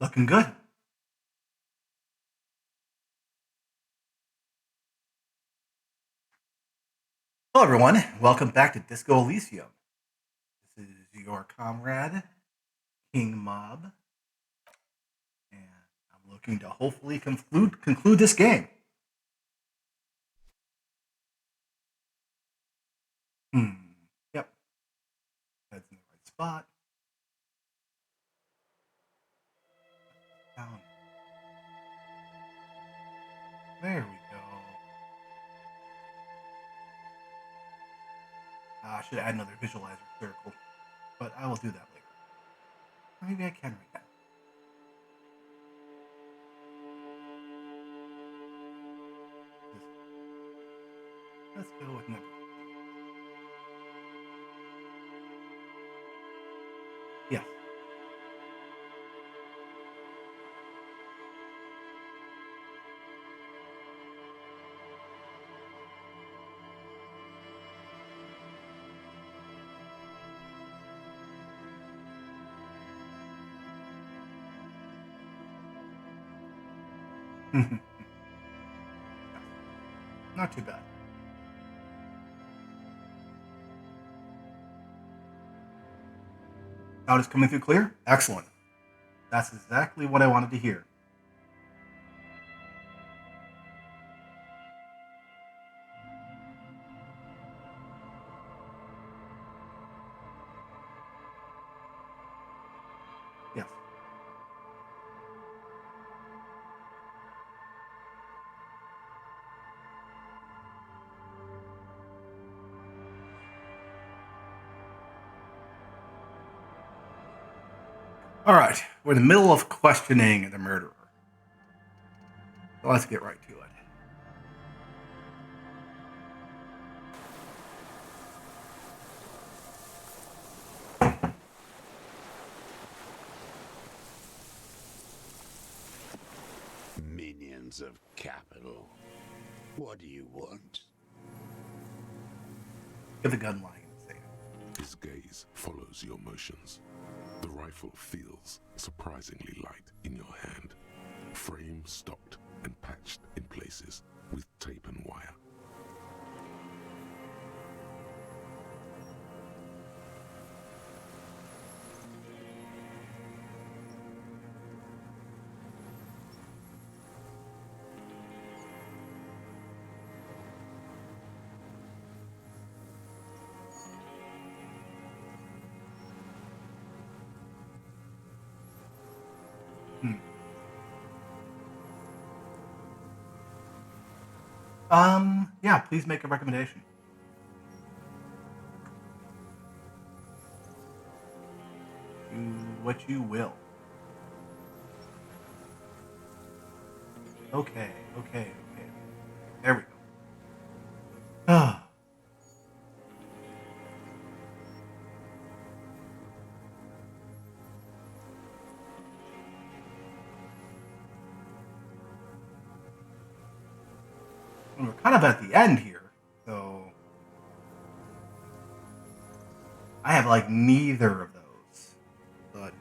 Looking good. Hello, everyone. Welcome back to Disco Elysium. This is your comrade, King Mob, and I'm looking to hopefully conclude this game. Yep, that's in the right spot. Down. There we go. I should add another visualizer circle, but I will do that later. Or maybe I can right now. Let's go with number. Yes. Not too bad. Sound is coming through clear? Excellent. That's exactly what I wanted to hear. Yes. All right, we're in the middle of questioning the murderer. So let's get right to it. Minions of capital. What do you want? Get the gun lying in his hand. His gaze follows your motions. The rifle feels surprisingly light in your hand. Frame stocked and patched in places with tape and wire. Yeah, please make a recommendation. Do what you will. Okay. There we go. Ah. We're kind of at the end here, so I have like neither of those. But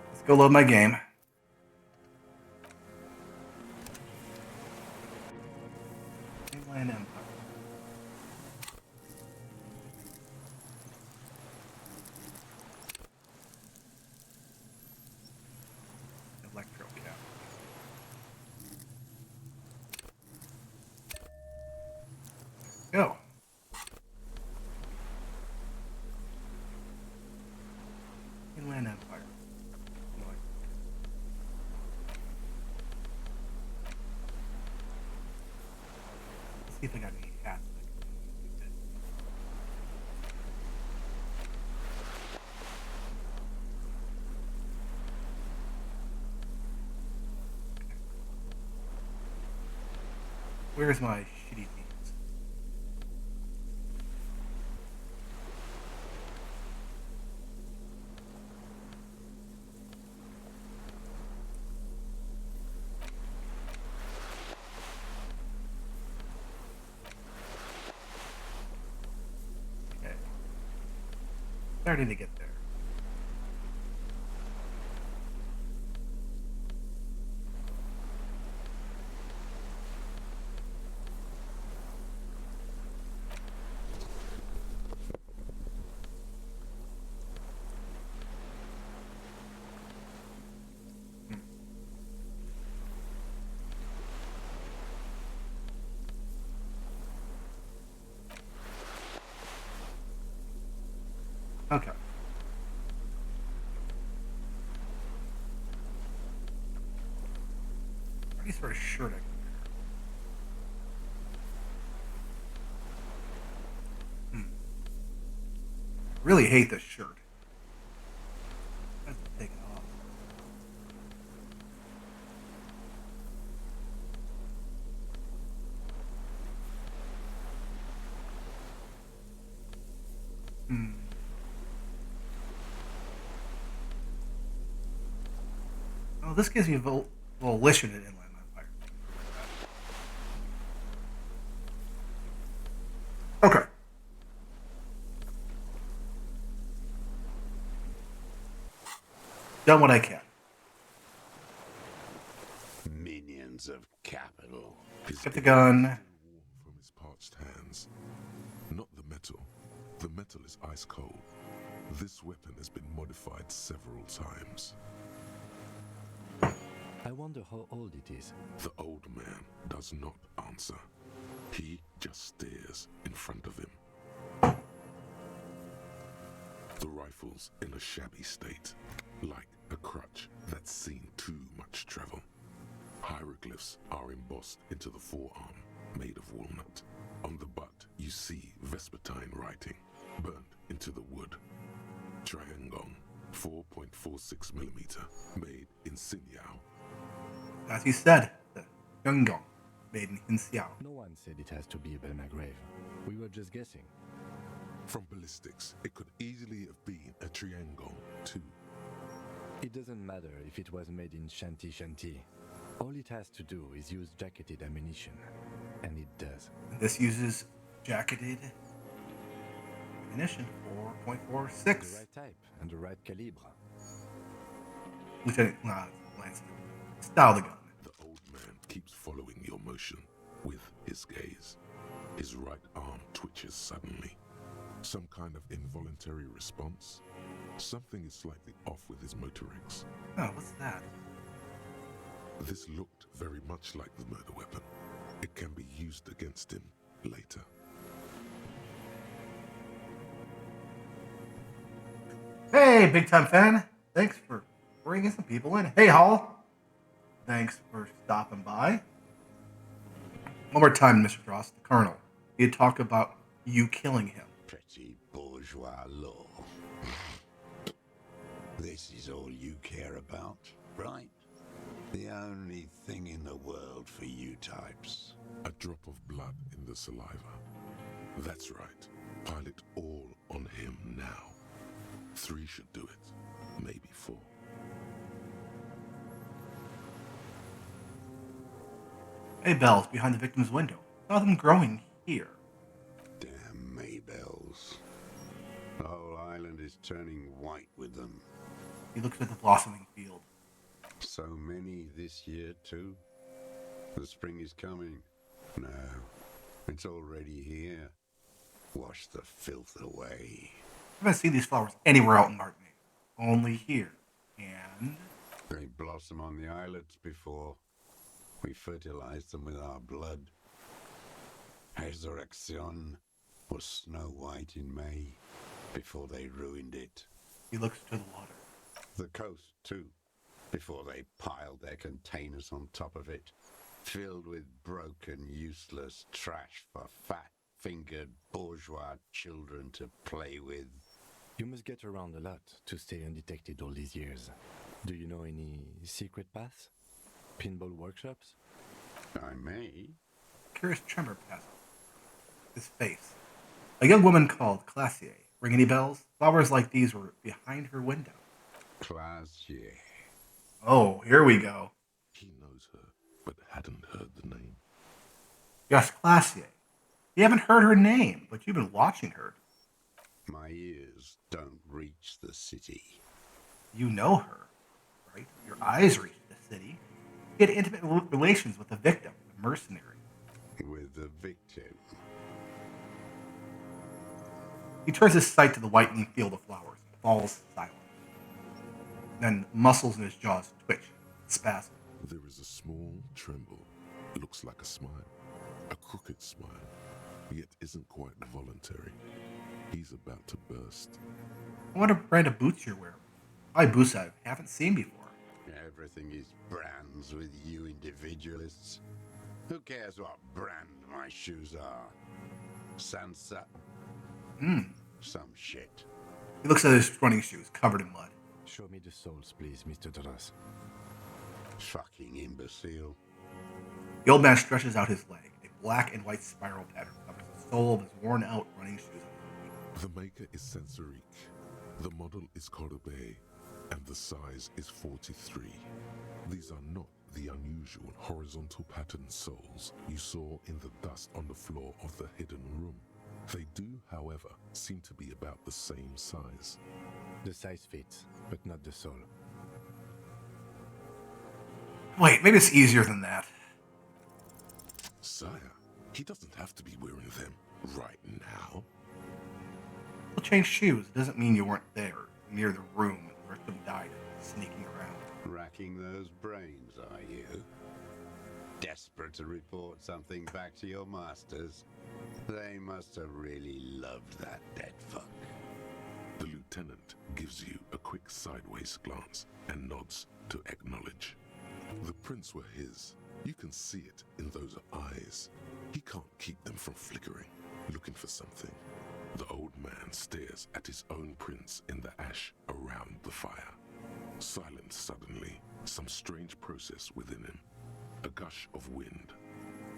let's go load my game. Inland Empire. Electro Cap. Go. Inland Empire. Let's see if I got any cats. Where's my shitty teams? Okay. Starting to get there. Okay. Any sort of shirt I can wear. Really hate this shirt. I have to take it off. Oh, this gives me volition in Inland Empire. Okay. Done what I can. Minions of capital. Get the gun. Warm from his parched hands. Not the metal. The metal is ice cold. This weapon has been modified several times. I wonder how old it is. The old man does not answer. He just stares in front of him. The rifle's in a shabby state, like a crutch that's seen too much travel. Hieroglyphs are embossed into the forearm, made of walnut. On the butt, you see Vespertine writing, burnt into the wood. Triangong, 4.46mm, made in Sinyao. As you said, the Gungong, made in Hinxiao. No one said it has to be a Belmagrave. We were just guessing. From ballistics, it could easily have been a Triangong, too. It doesn't matter if it was made in Shanti Shanti. All it has to do is use jacketed ammunition. And it does. And this uses jacketed ammunition, 4.46. The right type and the right calibre. Lieutenant Lance. Style the gun. The old man keeps following your motion with his gaze. His right arm twitches suddenly. Some kind of involuntary response. Something is slightly off with his motorics. Oh, what's that? This looked very much like the murder weapon. It can be used against him later. Hey, big time fan. Thanks for bringing some people in. Hey, Hall. Thanks for stopping by. One more time, Mr. Frost, the Colonel. He talked about you killing him. Pretty bourgeois law. This is all you care about, right? The only thing in the world for you types. A drop of blood in the saliva. That's right. Pile it all on him now. 3 should do it. Maybe 4. Hey, bells behind the victim's window. Saw them growing here. Damn Maybells. The whole island is turning white with them. He looks at the blossoming field. So many this year, too. The spring is coming. No, it's already here. Wash the filth away. I haven't seen these flowers anywhere out in Martinique. Only here. And They blossom on the islets before. We fertilize them with our blood. Resurrection was Snow White in May, before they ruined it. he looks to the water. The coast, too, before they piled their containers on top of it, filled with broken, useless trash for fat-fingered bourgeois children to play with. You must get around a lot to stay undetected all these years. Do you know any secret paths? Pinball workshops? I may. Curious tremor passes his face. A young woman called Classier. Ring any bells? Flowers like these were behind her window. Classier. Oh, here we go. He knows her, but hadn't heard the name. Yes, Classier. You haven't heard her name, but you've been watching her. My ears shadows don't reach the city. You know her, right? Your eyes reach the city. He had intimate relations with the victim, the mercenary. With the victim. He turns his sight to the whitening field of flowers and falls silent. Then muscles in his jaws twitch, spasm. There is a small tremble. Looks like a smile. A crooked smile. Yet isn't quite voluntary. He's about to burst. I wonder what brand of boots you're wearing. Probably boots I haven't seen before. Everything is brands with you individualists. Who cares what brand my shoes are? Sansa? Some shit. He looks at his running shoes, covered in mud. Show me the soles, please, Mr. Duras. Fucking imbecile. The old man stretches out his leg. A black and white spiral pattern covers the sole of his worn-out running shoes. The maker is Sensorique. The model is Corbeil, and the size is 43. These are not the unusual horizontal pattern soles you saw in the dust on the floor of the hidden room. They do, however, seem to be about the same size. The size fits, but not the sole. Wait, maybe it's easier than that. Sire, he doesn't have to be wearing them right now. We'll change shoes. It doesn't mean you weren't there, near the room the victim died in, sneaking around. Racking those brains, are you? Desperate to report something back to your masters? They must have really loved that dead fuck. The lieutenant gives you a quick sideways glance and nods to acknowledge. The prints were his. You can see it in those eyes. He can't keep them from flickering, looking for something. The old man stares at his own prints in the ash around the fire. Silent suddenly, some strange process within him. A gush of wind.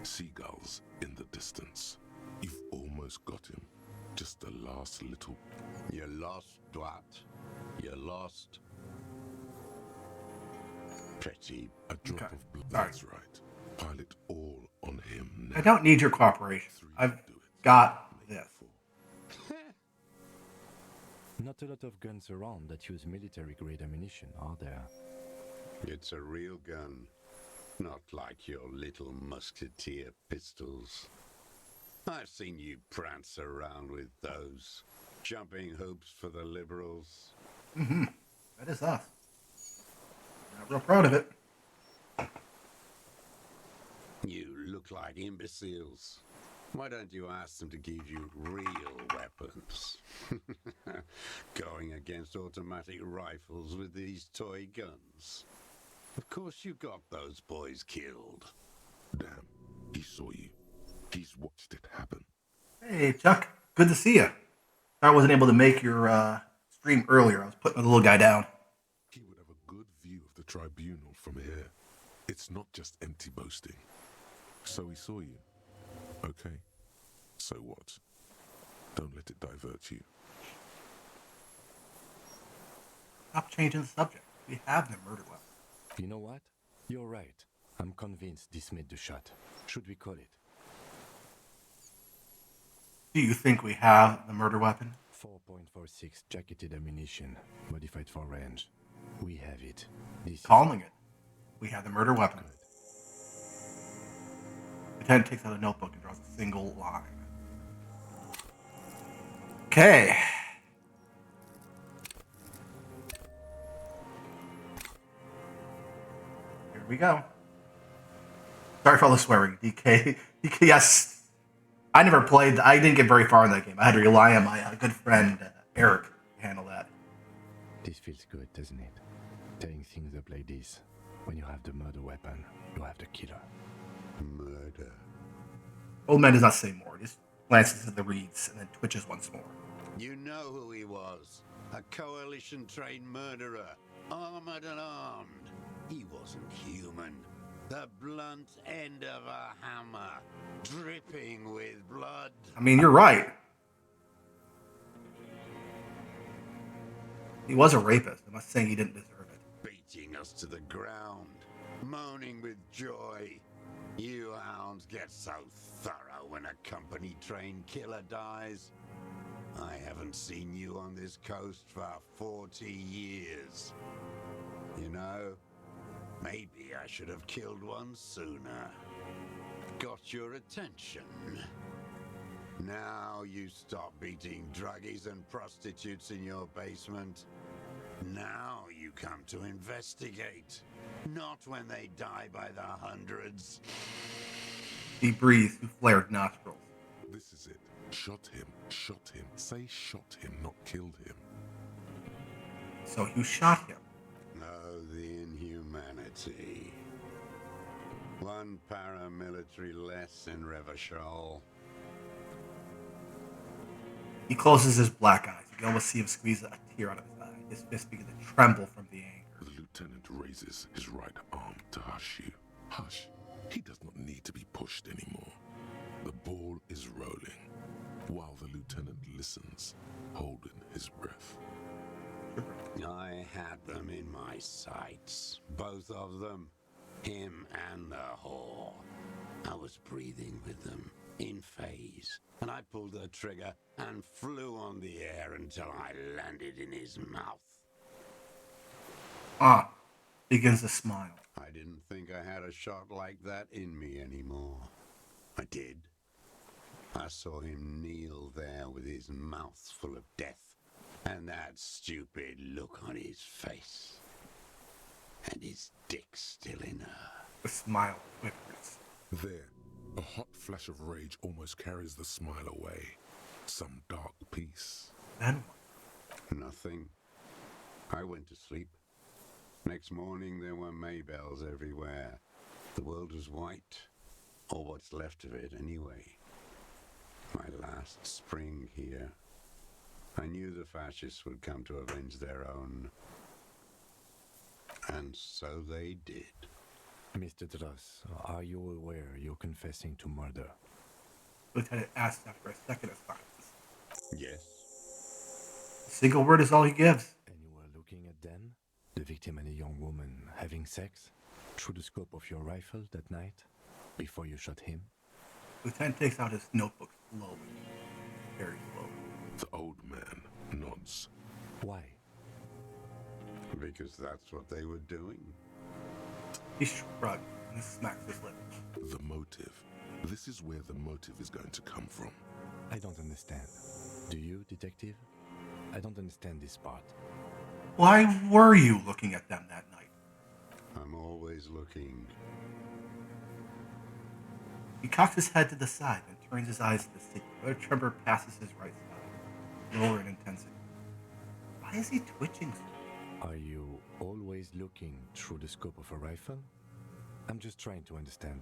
Seagulls in the distance. You've almost got him. Just the last little... You lost, what? You lost? Petty. A drop Okay. of blood. Sorry. That's right. Pile it all on him now. I don't need your cooperation. Three I've do it. got this. Not a lot of guns around that use military-grade ammunition, are there? It's a real gun. Not like your little musketeer pistols. I've seen you prance around with those. Jumping hoops for the liberals. That is us. Not real proud of it. You look like imbeciles. Why don't you ask them to give you real weapons? Going against automatic rifles with these toy guns. Of course you got those boys killed. Damn, he saw you. He's watched it happen. Hey, Chuck. Good to see you. Sorry I wasn't able to make your stream earlier. I was putting the little guy down. He would have a good view of the tribunal from here. It's not just empty boasting. So he saw you. Okay. So what? Don't let it divert you. Stop changing the subject. We have the murder weapon. You know what? You're right. I'm convinced this made the shot. Should we call it? Do you think we have the murder weapon? 4.46 jacketed ammunition, modified for range. We have it. This Calling it. We have the murder weapon. Good. Lieutenant takes out a notebook and draws a single line. Okay. Here we go. Sorry for all the swearing. DK, yes. I never played. I didn't get very far in that game. I had to rely on my good friend Eric to handle that. This feels good, doesn't it? Tearing things up like this. When you have the murder weapon, you have the killer. Murder. Old man does not say more. He just glances at the reeds and then twitches once more. You know who he was. A coalition-trained murderer. Armored and armed. He wasn't human. The blunt end of a hammer. Dripping with blood. I mean, you're right. He was a rapist. I'm not saying he didn't deserve it. Beating us to the ground. Moaning with joy. You hounds get so thorough when a company-trained killer dies. I haven't seen you on this coast for 40 years. You know, maybe I should have killed one sooner. Got your attention. Now you stop beating druggies and prostitutes in your basement. Now you come to investigate. Not when they die by the hundreds. He breathes through flared nostrils. This is it. Shot him. Shot him. Say shot him, not killed him. So you shot him. Oh, the inhumanity. One paramilitary less in Revachol. He closes his black eyes. You can almost see him squeeze a tear out of his eye. His fist begins to tremble from the anger. The lieutenant raises his right arm to hush you. Hush. He does not need to be pushed anymore. The ball is rolling, while the lieutenant listens, holding his breath. I had them in my sights. Both of them. Him and the whore. I was breathing with them, in phase, and I pulled the trigger and flew on the air until I landed in his mouth. Begins to smile. I didn't think I had a shot like that in me anymore. I did. I saw him kneel there with his mouth full of death, and that stupid look on his face. And his dick still in her. The smile flickers. There, a hot flash of rage almost carries the smile away. Some dark peace. Then what? Nothing. I went to sleep. Next morning there were Maybells everywhere. The world was white, or what's left of it anyway. My last spring here. I knew the fascists would come to avenge their own. And so they did. Mr. Dross, are you aware you're confessing to murder? Lieutenant asks after a second of silence. Yes. A single word is all he gives. And you were looking at them, the victim and a young woman, having sex, through the scope of your rifle that night, before you shot him? Lieutenant takes out his notebook slowly. Very slowly. The old man nods. Why? Because that's what they were doing. He shrugs and smacks his lips. The motive. This is where the motive is going to come from. I don't understand. Do you, detective? I don't understand this part. Why were you looking at them that night? I'm always looking. He cocks his head to the side and turns his eyes to the city. Another tremor passes his right side, lower in intensity. Why is he twitching so? Are you always looking through the scope of a rifle? I'm just trying to understand.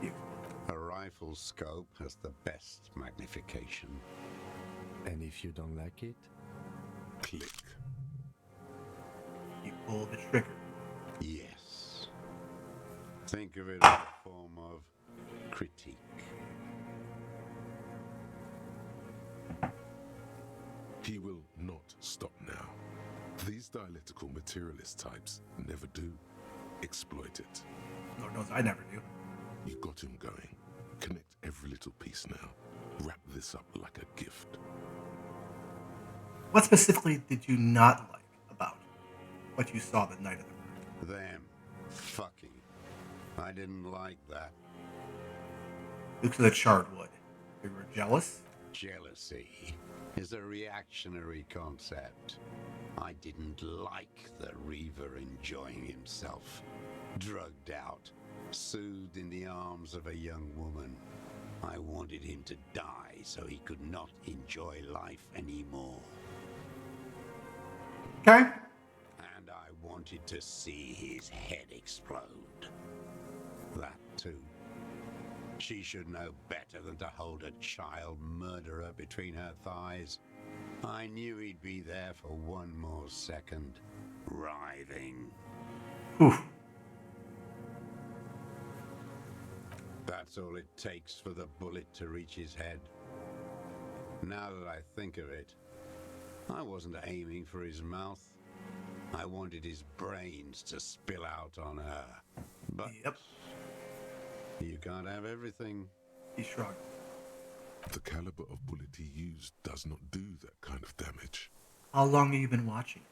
He explains. A rifle scope has the best magnification. And if you don't like it? Click. He pulled the trigger. Yes. Think of it as a form of critique. He will not stop now. These dialectical materialist types never do. Exploit it. Lord knows I never do. You got him going. Connect every little piece now. Wrap this up like a gift. What specifically did you not like about what you saw the night of the murder? Them. Fucking. I didn't like that. Looks at the charred wood. You were jealous? Jealousy is a reactionary concept. I didn't like the Reaver enjoying himself. Drugged out, soothed in the arms of a young woman. I wanted him to die so he could not enjoy life anymore. Okay. And I wanted to see his head explode. That too. She should know better than to hold a child murderer between her thighs. I knew he'd be there for one more second, writhing. Whew. That's all it takes for the bullet to reach his head. Now that I think of it, I wasn't aiming for his mouth. I wanted his brains to spill out on her. But Yep. you can't have everything. He shrugged. The caliber of bullet he used does not do that kind of damage. How long have you been watching?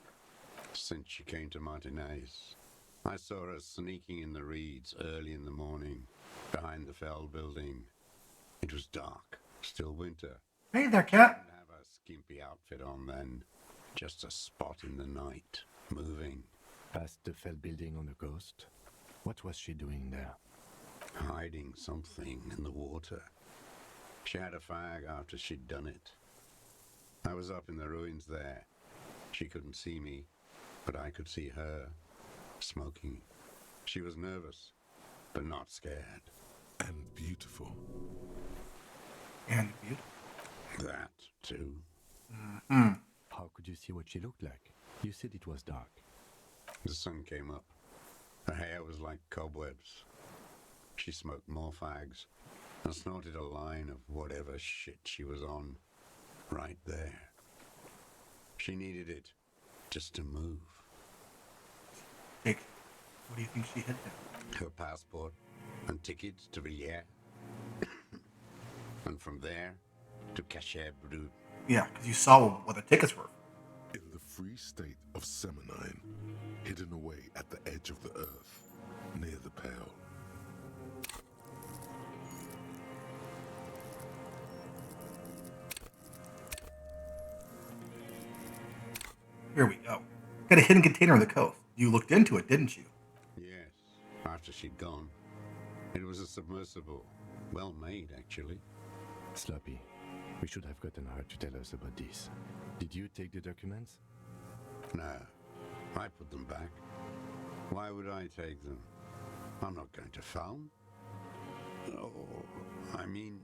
Since she came to Martinez, I saw her sneaking in the reeds early in the morning, behind the Fell building. It was dark, still winter. Hey there, cat. Didn't have a skimpy outfit on then, just a spot in the night, moving, Past the Fell building on the coast? What was she doing there? hiding something in the water. She had a fag after she'd done it. I was up in the ruins there. She couldn't see me, but I could see her, smoking. She was nervous, but not scared. And beautiful. And beautiful. That, too. How could you see what she looked like? You said it was dark. The sun came up. Her hair was like cobwebs. She smoked more fags and snorted a line of whatever shit she was on, right there. She needed it just to move. Jake, what do you think she hid there? Her passport and tickets to Villiers. And from there to Cachet Brut. Yeah, because you saw what the tickets were. In the free state of Seminine, hidden away at the edge of the earth, near the Pale. Here we go. Got a hidden container on the coast. You looked into it, didn't you? Yes, after she'd gone. It was a submersible. Well made, actually. Sloppy. We should have gotten her to tell us about this. Did you take the documents? No, I put them back. Why would I take them? I'm not going to phone. Oh, I mean,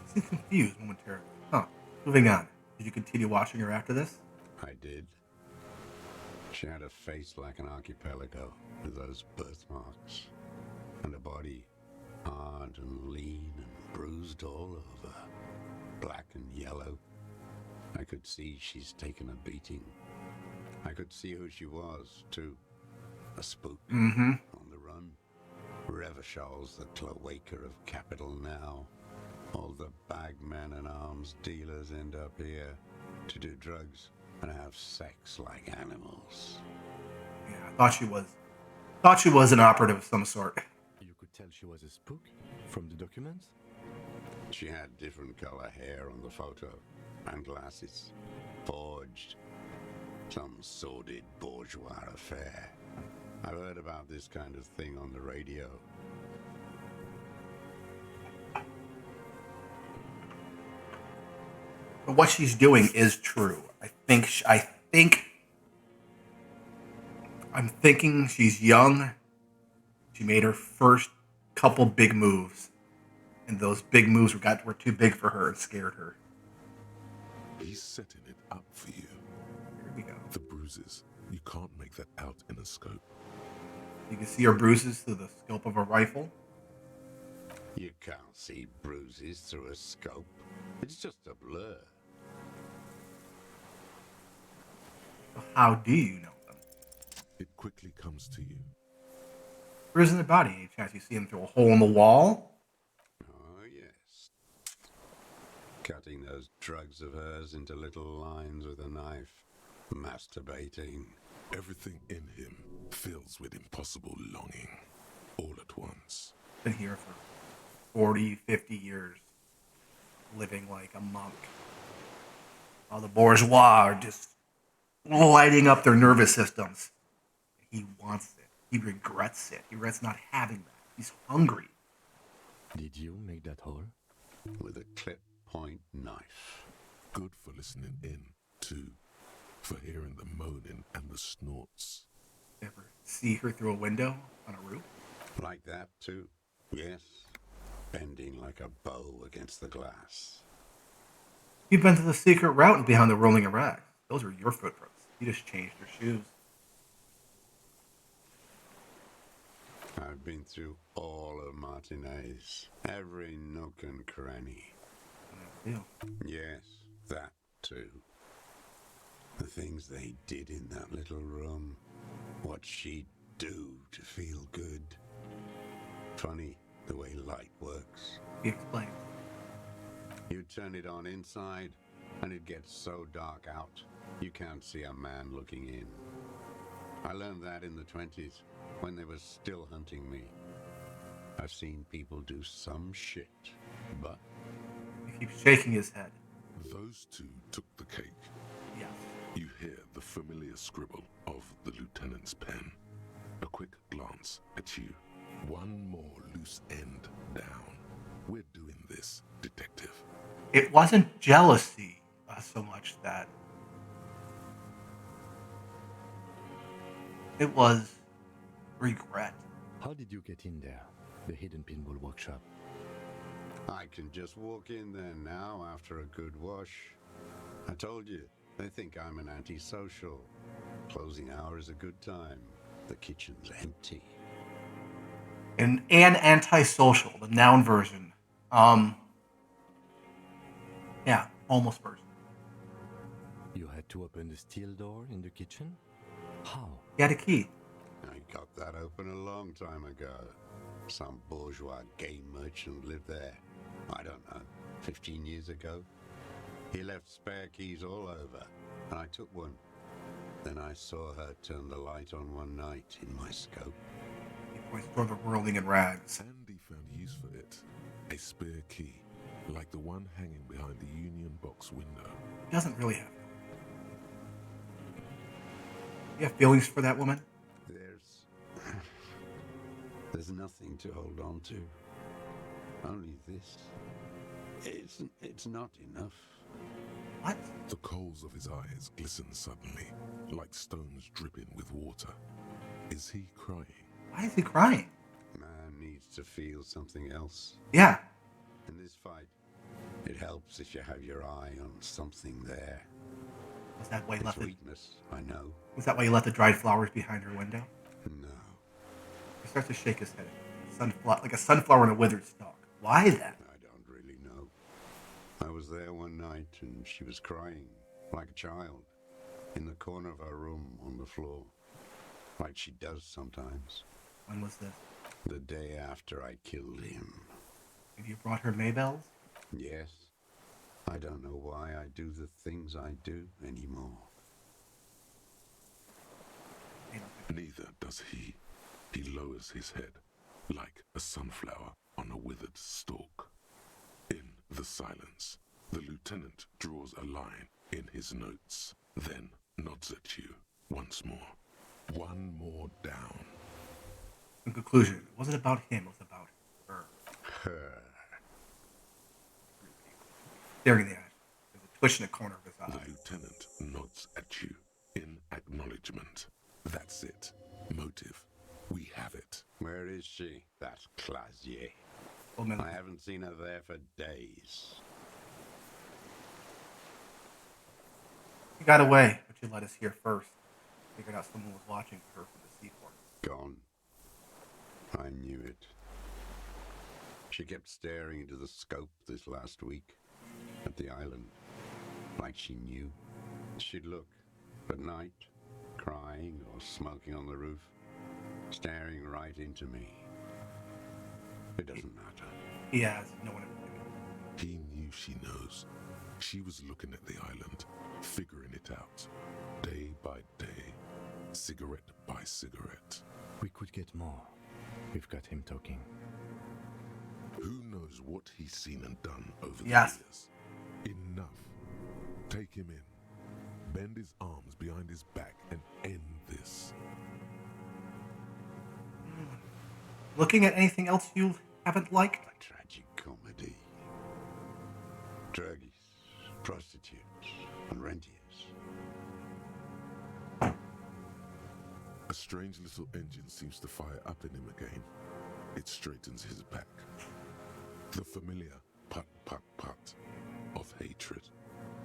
Seemed confused momentarily. Huh. Moving on. Did you continue watching her after this? I did. She had a face like an archipelago with those birthmarks, and a body hard and lean and bruised all over, black and yellow. I could see she's taken a beating. I could see who she was, too. A spook on the run. Revachol's the cloaca of capital now. All the bagmen and arms dealers end up here to do drugs and have sex like animals. Yeah, I thought she was an operative of some sort. You could tell she was a spook from the documents? She had different color hair on the photo and glasses. Forged. Some sordid bourgeois affair. I've heard about this kind of thing on the radio. But what she's doing is true. I'm thinking she's young. She made her first couple big moves. And those big moves were too big for her and scared her. He's setting it up for you. Here we go. The bruises, you can't make that out in a scope. You can see her bruises through the scope of a rifle. You can't see bruises through a scope. It's just a blur. So how do you know them? It quickly comes to you. Bruises in the body. Any chance you see them through a hole in the wall? Oh, yes. Cutting those drugs of hers into little lines with a knife. Masturbating. Everything in him fills with impossible longing, all at once. Been here for 40, 50 years. Living like a monk. While the bourgeois are just lighting up their nervous systems. He wants it. He regrets it. He regrets not having that. He's hungry. Did you make that hole? With a clip point knife. Good for listening in, too. For hearing the moaning and the snorts. Ever see her through a window on a roof? Like that, too. Yes. Bending like a bow against the glass. You've been to the secret route behind the rolling of rags. Those are your footprints. You just changed your shoes. I've been through all of Martinez. Every nook and cranny. Yeah. Yes, that too. The things they did in that little room. What she'd do to feel good. Funny, the way light works. He explains. You turn it on inside, and it gets so dark out, you can't see a man looking in. I learned that in the 20s, when they were still hunting me. I've seen people do some shit, but He keeps shaking his head. Those two took the cake. Yes. You hear the familiar scribble of the lieutenant's pen. A quick glance at you. One more loose end down. We're doing this, detective. It wasn't jealousy so much that. It was regret. How did you get in there? The hidden pinball workshop. I can just walk in there now after a good wash. I told you, they think I'm an antisocial. Closing hour is a good time. The kitchen's empty. An antisocial, the noun version. Yeah, almost version. You had to open the steel door in the kitchen? How? He had a key. I got that open a long time ago. Some bourgeois game merchant lived there. I don't know, 15 years ago. He left spare keys all over, and I took one. Then I saw her turn the light on one night in my scope. He points toward the whirling in rags. Andy found use for it. A spare key, like the one hanging behind the Union Box window. He doesn't really have. You have feelings for that woman? There's nothing to hold on to. Only this. It's not enough. What? The coals of his eyes glisten suddenly, like stones dripping with water. Is he crying? Why is he crying? Man needs to feel something else. Yeah. In this fight, it helps if you have your eye on something there. Was that why he It's left it? weakness, I know. Was that why you left the dried flowers behind her window? No. He starts to shake his head. Like a sunflower in a withered stalk. Why then? I don't really know. I was there one night and she was crying, like a child, in the corner of her room on the floor, like she does sometimes. When was this? The day after I killed him. Have you brought her Maybells? Yes. I don't know why I do the things I do anymore. Neither does he. He lowers his head, like a sunflower on a withered stalk. In the silence, the lieutenant draws a line in his notes, then nods at you once more. One more down. In conclusion, it wasn't about him, it was about her. Her. Staring at the eyes. There's a twitch in the corner of his The eye. lieutenant nods at you in acknowledgement. That's it. Motive. We have it. Where is she? That Clasier. Woman, I haven't seen her there for days. she got away, but you let us hear first. Figured out someone was watching her from the seaport. Gone. I knew it. She kept staring into the scope this last week at the island, like she knew. She'd look at night, crying or smoking on the roof, staring right into me. It doesn't matter. He has no one in He knew she knows. She was looking at the island, figuring it out, day by day, cigarette by cigarette. We could get more. We've got him talking. Who knows what he's seen and done over the Yes. years? Enough. Take him in. Bend his arms behind his back and end this. Looking at anything else you haven't liked? A tragic comedy. Druggies, prostitutes, and rentiers. A strange little engine seems to fire up in him again. It straightens his back. The familiar put of hatred.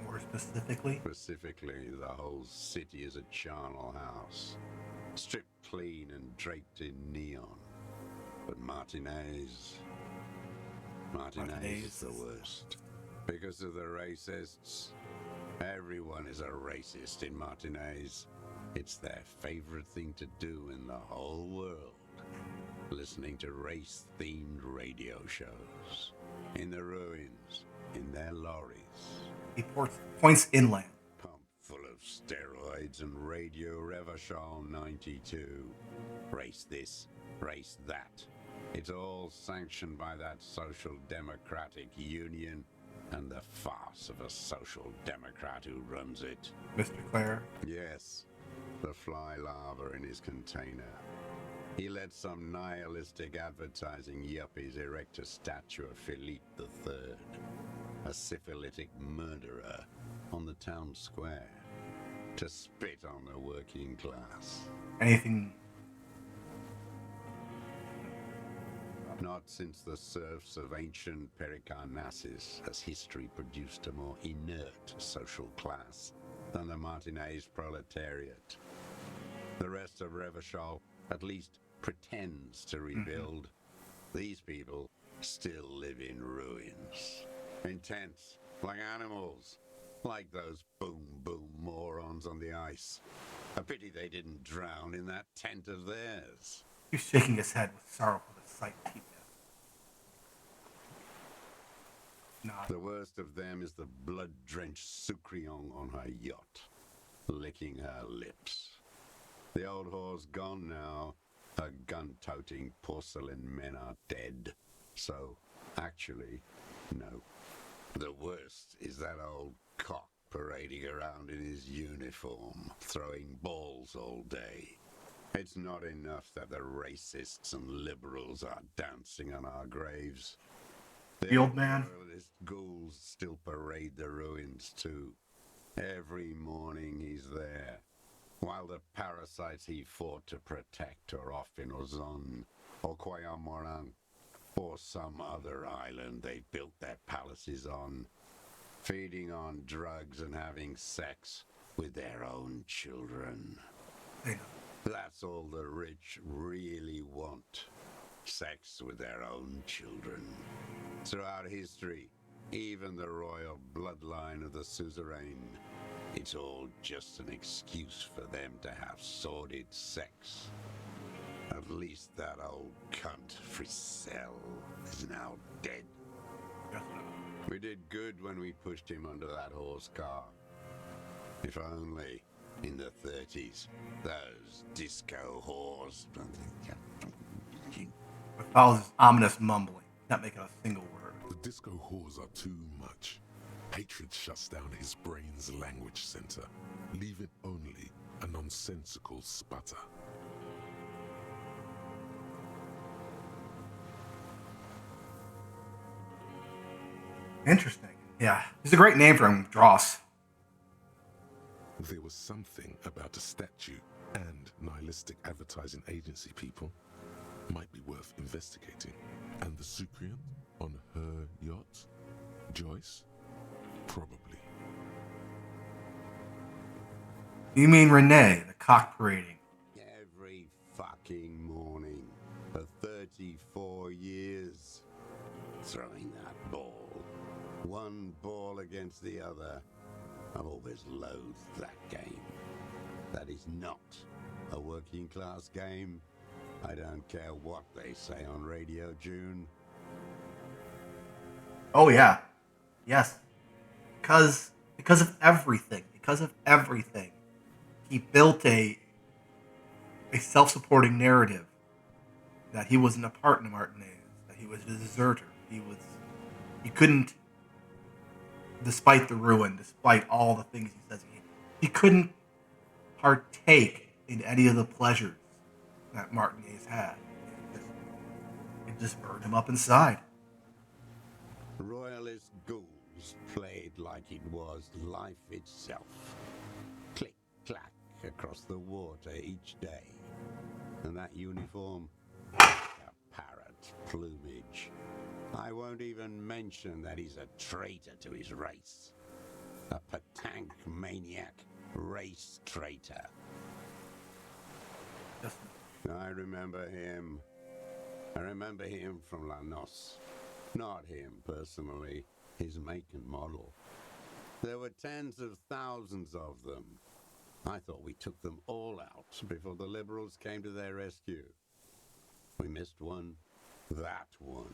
More specifically? Specifically, the whole city is a charnel house, stripped clean and draped in neon. But Martinez is the worst. Because of the racists. Everyone is a racist in Martinez. It's their favorite thing to do in the whole world. listening to race-themed radio shows, in the ruins, in their lorries, He points inland. pumped full of steroids and Radio Revachol 92. Race this, race that. It's all sanctioned by that Social Democratic Union and the farce of a Social Democrat who runs it. Mr. Clare. Yes, the fly larva in his container. He let some nihilistic advertising yuppies erect a statue of Philippe III, a syphilitic murderer, on the town square to spit on the working class. Anything? Not since the serfs of ancient Pericarnassus has history produced a more inert social class than the Martinez proletariat. The rest of Revachol at least pretends to rebuild. These people still live in ruins. In tents, like animals. Like those boom morons on the ice. A pity they didn't drown in that tent of theirs. He's shaking his head with sorrow for the sight he did. Not. The worst of them is the blood-drenched Sucrion on her yacht, licking her lips. The old whore's gone now. Her gun-toting porcelain men are dead. So, actually, no. The worst is that old cock parading around in his uniform, throwing balls all day. It's not enough that the racists and liberals are dancing on our graves. The old man? Royalist ghouls still parade the ruins too. Every morning he's there, while the parasites he fought to protect are off in Ozon, or Koyamoran, or some other island they built their palaces on, feeding on drugs and having sex with their own children. They know. That's all the rich really want. Sex with their own children. Throughout history, even the royal bloodline of the suzerain, it's all just an excuse for them to have sordid sex. At least that old cunt Frisell is now dead. Yes, We did good when we pushed him under that horse car. If only, in the 30s, those disco whores... What follows is ominous mumbling. Not making a single word. The disco whores are too much. Hatred shuts down his brain's language center, leaving only a nonsensical sputter. Interesting. Yeah. It's a great name for him, Dross. There was something about the statue and nihilistic advertising agency people might be worth investigating. And the Sucrian on her yacht? Joyce? Probably. You mean Renee, the cock parading? Every fucking morning for 34 years. Throwing that ball. One ball against the other. I've always loathed that game. That is not a working class game. I don't care what they say on Radio June. Oh yeah. Yes. Because of everything. Because of everything. He built a self-supporting narrative that he wasn't a part in Martinez, that he was a deserter. He couldn't, despite the ruin, despite all the things he says, he couldn't partake in any of the pleasures that Martinez had. It just burned him up inside. Royalist ghouls played like it was life itself. Click, clack across the water each day. And that uniform, a parrot plumage. I won't even mention that he's a traitor to his race. A petanque maniac race traitor. Just I remember him. I remember him from La Noce. Not him personally, his make and model. There were tens of thousands of them. I thought we took them all out before the liberals came to their rescue. We missed one. That one.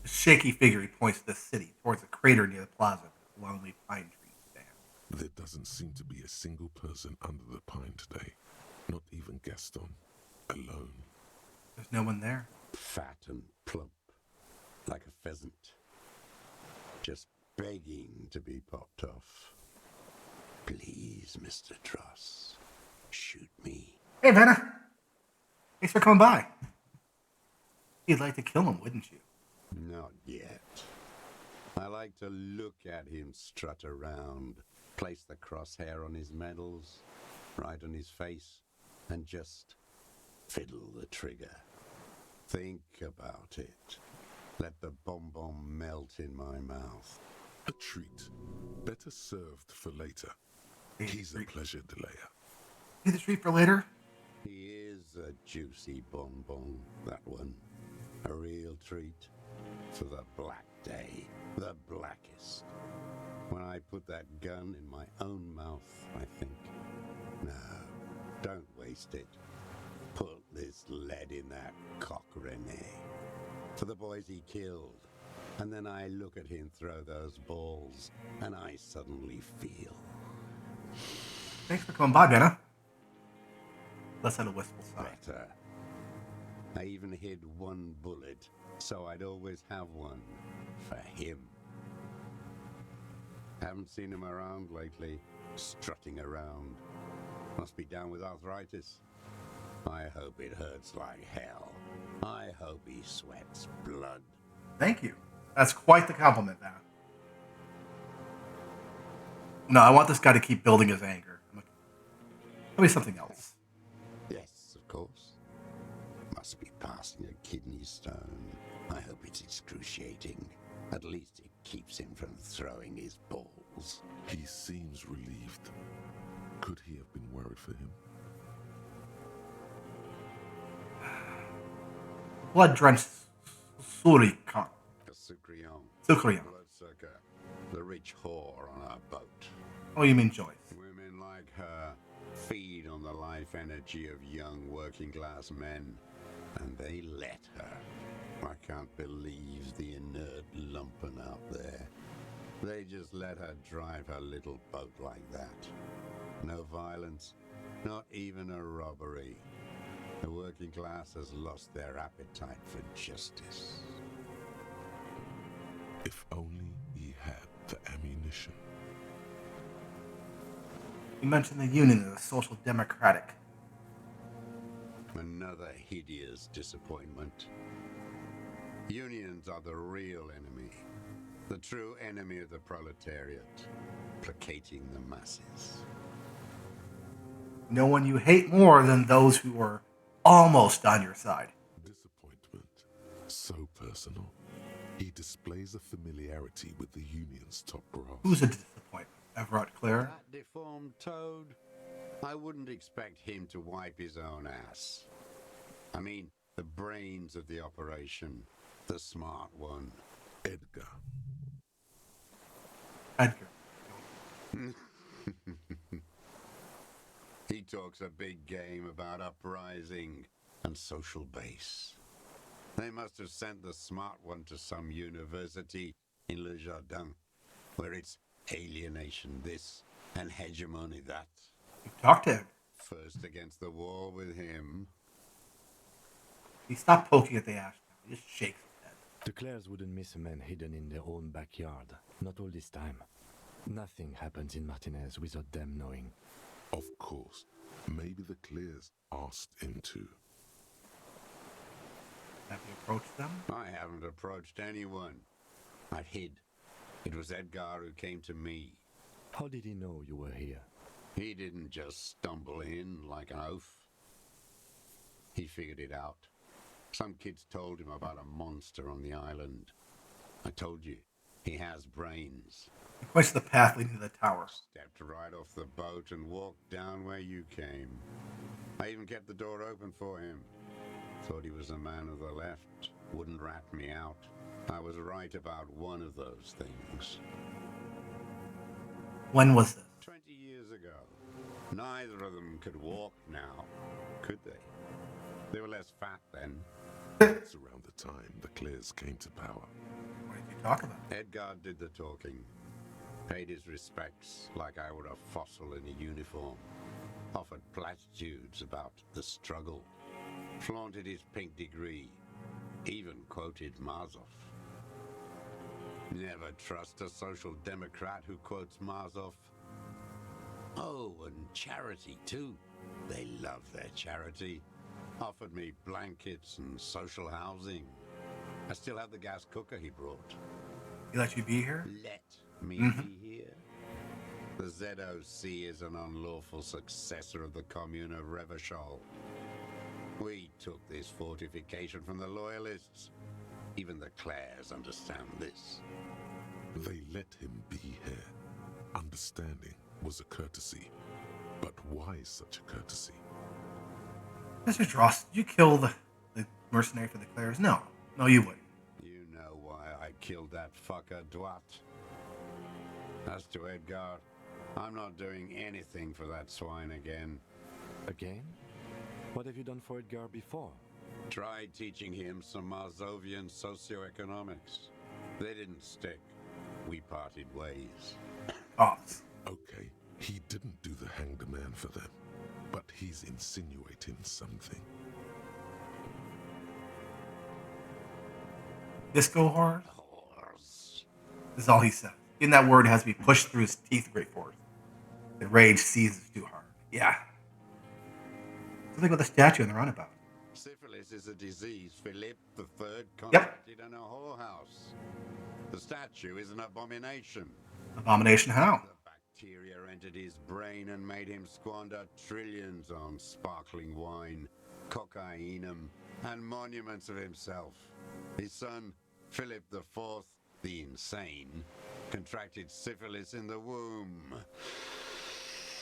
A shaky figure, he points to the city, towards a crater near the plaza where lonely pine trees stand. There doesn't seem to be a single person under the pine today. Not even Gaston. Alone. There's no one there. Fat and plump. Like a pheasant. Just begging to be popped off. Please, Mr. Tross. Shoot me. Hey, Vanna. Thanks for coming by. You'd like to kill him, wouldn't you? Not yet. I like to look at him strut around, place the crosshair on his medals, right on his face, and just fiddle the trigger. Think about it. Let the bomb melt in my mouth. A treat. Better served for later. He's a pleasure delayer. See the treat for later? He is a juicy bonbon, that one. A real treat for the black day, the blackest. When I put that gun in my own mouth, I think, no, don't waste it. Put this lead in that cock, Rene. For the boys he killed. And then I look at him throw those balls, and I suddenly feel. Thanks for coming by, Vanna. Let's have a wistful sigh. Better. I even hid one bullet, so I'd always have one for him. Haven't seen him around lately, strutting around. Must be down with arthritis. I hope it hurts like hell. I hope he sweats blood. Thank you. That's quite the compliment, Vanna. No, I want this guy to keep building his anger. Tell me something else. Yes, of course. Must be passing a kidney stone. I hope it's excruciating. At least it keeps him from throwing his balls. He seems relieved. Could he have been worried for him? Blood-drenched Surikon. A Sucrion. Sucrion. Bloodsucker. The rich whore on our boat. Oh, you mean Joyce. Women like her feed on the life energy of young working class men. And they let her. I can't believe the inert lumpen out there. They just let her drive her little boat like that. No violence, not even a robbery. The working class has lost their appetite for justice. If only he had the ammunition. You mentioned the Union as a social democratic. Another hideous disappointment. Unions are the real enemy. The true enemy of the proletariat. Placating the masses. No one you hate more than those who are almost on your side. Disappointment. So personal. He displays a familiarity with the Union's top brass. Who's a disappointment? Everett Clare? That deformed toad? I wouldn't expect him to wipe his own ass. I mean, the brains of the operation. The smart one. Edgar. Edgar. He talks a big game about uprising and social base. They must have sent the smart one to some university in Le Jardin, where it's alienation this and hegemony that. You talked to him. First against the wall with him. He stopped poking at the ash now. He just shakes his head. The Clares wouldn't miss a man hidden in their own backyard. Not all this time. Nothing happens in Martinez without them knowing. Of course. Maybe the Clears asked him to. Have you approached them? I haven't approached anyone. I hid. It was Edgar who came to me. How did he know you were here? He didn't just stumble in like an oaf. He figured it out. Some kids told him about a monster on the island. I told you, he has brains. He points to the path leading to the tower. Stepped right off the boat and walked down where you came. I even kept the door open for him. Thought he was a man of the left. Wouldn't rat me out. I was right about one of those things. When was this? 20 years ago. Neither of them could walk now, could they? They were less fat then. That's around the time the Clares came to power. What did you talk about? Edgar did the talking. Paid his respects like I would a fossil in a uniform. Offered platitudes about the struggle. Flaunted his pink degree. Even quoted Marzoff. Never trust a social democrat who quotes Marzoff. Oh, and charity too. They love their charity. Offered me blankets and social housing. I still have the gas cooker he brought. He let you be here? Let me be here. The ZOC is an unlawful successor of the Commune of Revachol. We took this fortification from the Loyalists. Even the Clares understand this. They let him be here. Understanding was a courtesy. But why such a courtesy? Mr. Dross, did you kill the mercenary for the Clares? No. No, you wouldn't. You know why I killed that fucker, Duat. As to Edgar, I'm not doing anything for that swine again. Again? What have you done for Edgar before? Tried teaching him some Marzovian socioeconomics. They didn't stick. We parted ways. Dross. Okay, he didn't do the hang the man for them. But he's insinuating something. Disco horror? Horse. Is all he said. In that word has to be pushed through his teeth great force. The rage seizes too hard. Yeah. Something with the statue in the runabout. Syphilis is a disease Philip III Yep. contracted in a whorehouse. The statue is an abomination. Abomination how? The bacteria entered his brain and made him squander trillions on sparkling wine, cocainum, and monuments of himself. His son, Philip IV, the insane, contracted syphilis in the womb.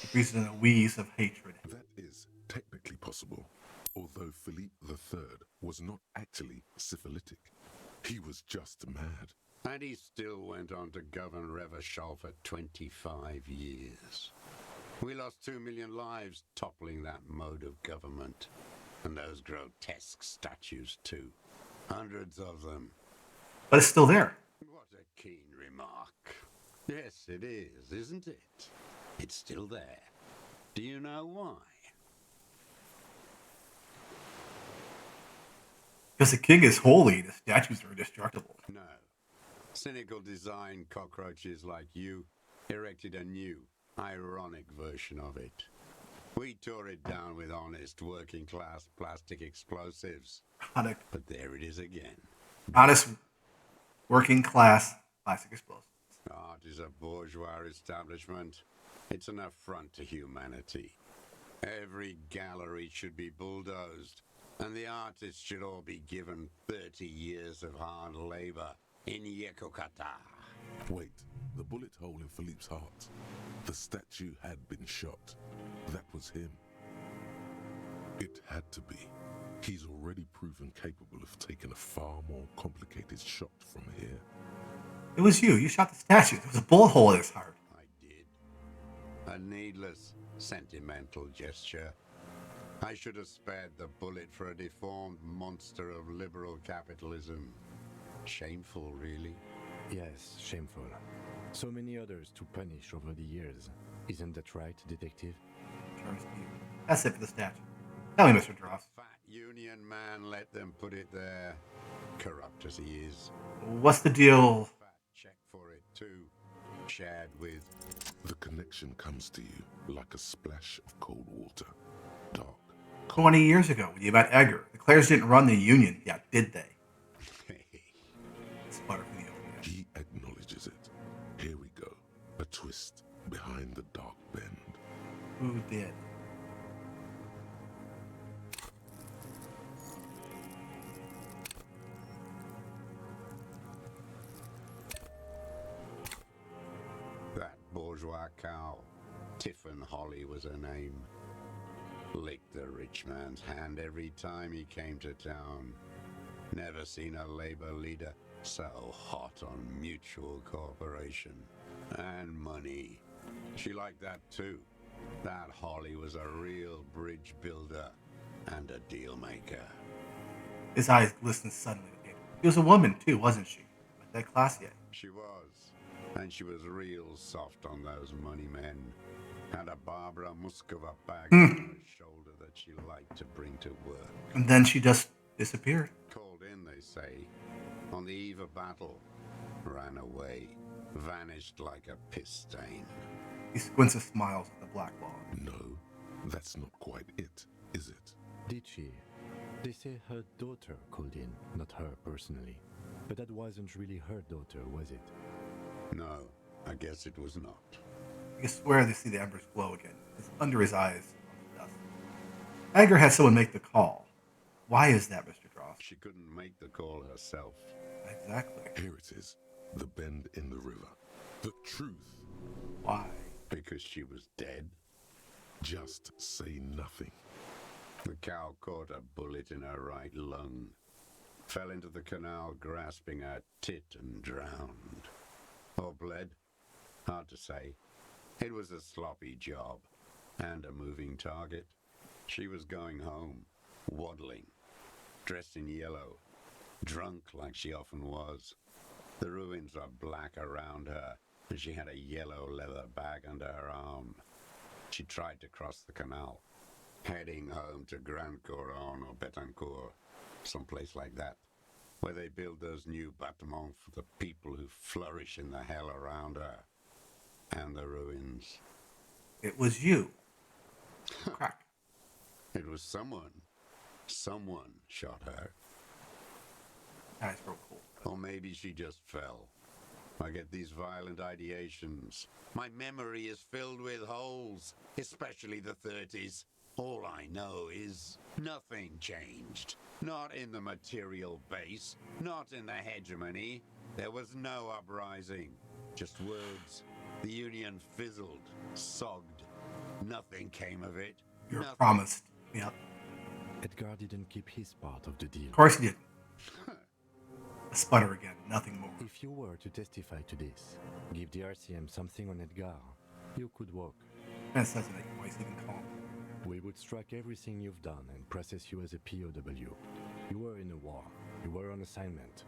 It breathes in a wheeze of hatred. That is technically possible, although Philippe III was not actually syphilitic. He was just mad. And he still went on to govern Revachol for 25 years. We lost 2 million lives toppling that mode of government. And those grotesque statues too. Hundreds of them. But it's still there. What a keen remark. Yes, it is, isn't it? It's still there. Do you know why? Because the king is holy, the statues are indestructible. No. Cynical design cockroaches like you erected a new, ironic version of it. We tore it down with honest, working-class plastic explosives. Honest, But there it is again. working class plastic explosives. Art is a bourgeois establishment. It's an affront to humanity. Every gallery should be bulldozed, and the artists should all be given 30 years of hard labor in Yekokata. Wait, the bullet hole in Philippe's heart. The statue had been shot. That was him. It had to be. He's already proven capable of taking a far more complicated shot from here. It was you. You shot the statue. There was a bullet hole in his heart. I did. A needless, sentimental gesture. I should have spared the bullet for a deformed monster of liberal capitalism. Shameful, really. Yes, shameful. So many others to punish over the years. Isn't that right, detective? Turns to you. That's it for the statue. Tell me, Mr. Dross. Fat union man let them put it there. Corrupt as he is. What's the deal? Fat check for it too. Shared with. The connection comes to you like a splash of cold water. Dark. 20 years ago, when you met Edgar, the Clares didn't run the union yet, did they? Sputter from the open. He acknowledges it. Here we go. A twist behind the dark bend. Who did? That bourgeois cow. Tiffin Holly was her name. Licked the rich man's hand every time he came to town. Never seen a labor leader so hot on mutual cooperation. And money. She liked that too. That Holly was a real bridge builder. and a deal maker. His eyes glistened suddenly with anger. She was a woman, too, wasn't she? Like that classy. She was. And she was real soft on those money men. Had a Barbara Muscova bag on her shoulder that she liked to bring to work. And then she just disappeared. Called in, they say, on the eve of battle. Ran away. Vanished like a piss stain. He squints and smiles at the black log. No, that's not quite it, is it? Did she? They say her daughter called in, not her personally. But that wasn't really her daughter, was it? No, I guess it was not. You can swear they see the embers glow again. It's under his eyes on the dust. Edgar had someone make the call. Why is that, Mr. Dross? She couldn't make the call herself. Exactly. Here it is, the bend in the river. The truth. Why? Because she was dead. Just say nothing. The cow caught a bullet in her right lung. Fell into the canal grasping her tit and drowned. Or bled? Hard to say. It was a sloppy job. And a moving target. She was going home. Waddling. Dressed in yellow. Drunk like she often was. The ruins were black around her, and she had a yellow leather bag under her arm. She tried to cross the canal, heading home to Grand Couronne or Betancourt, someplace like that, where they build those new bâtiments for the people who flourish in the hell around her. And the ruins. It was you. Crack. It was someone. Someone shot her. Eyes real cool. Or maybe she just fell. I get these violent ideations. My memory is filled with holes, especially the 30s. All I know is nothing changed. Not in the material base, not in the hegemony. There was no uprising. Just words. The Union fizzled, sogged. Nothing came of it. You're Nothing. promised. Yep. Edgar didn't keep his part of the deal. Of course he didn't. A sputter again. Nothing more. If you were to testify to this, give the RCM something on Edgar, you could walk. Ben says in a voice even calm. We would strike everything you've done and process you as a POW. You were in a war. You were on assignment.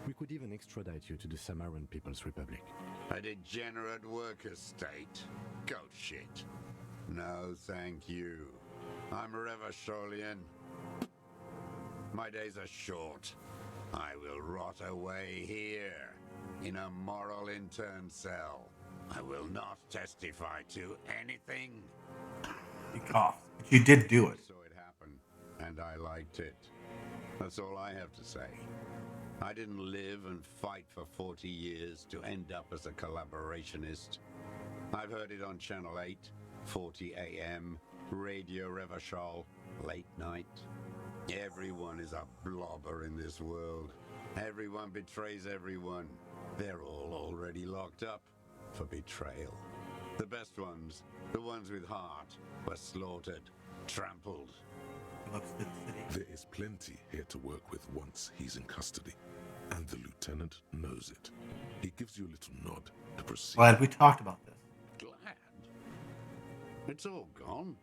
We could even extradite you to the Samaran People's Republic. A degenerate worker state. Goat shit. No, thank you. I'm Revacholian. My days are short. I will rot away here, in a moral intern cell. I will not testify to anything. He coughed. But you did do it. So it happened, and I liked it. That's all I have to say. I didn't live and fight for 40 years to end up as a collaborationist. I've heard it on Channel 8, 40 AM, Radio Revachol, late night. Everyone is a blobber in this world. Everyone betrays everyone. They're all already locked up for betrayal. The best ones, the ones with heart, were slaughtered, trampled. He looks to the city. There is plenty here to work with once he's in custody. And the lieutenant knows it. He gives you a little nod to proceed. Glad we talked about this. Glad. It's all gone.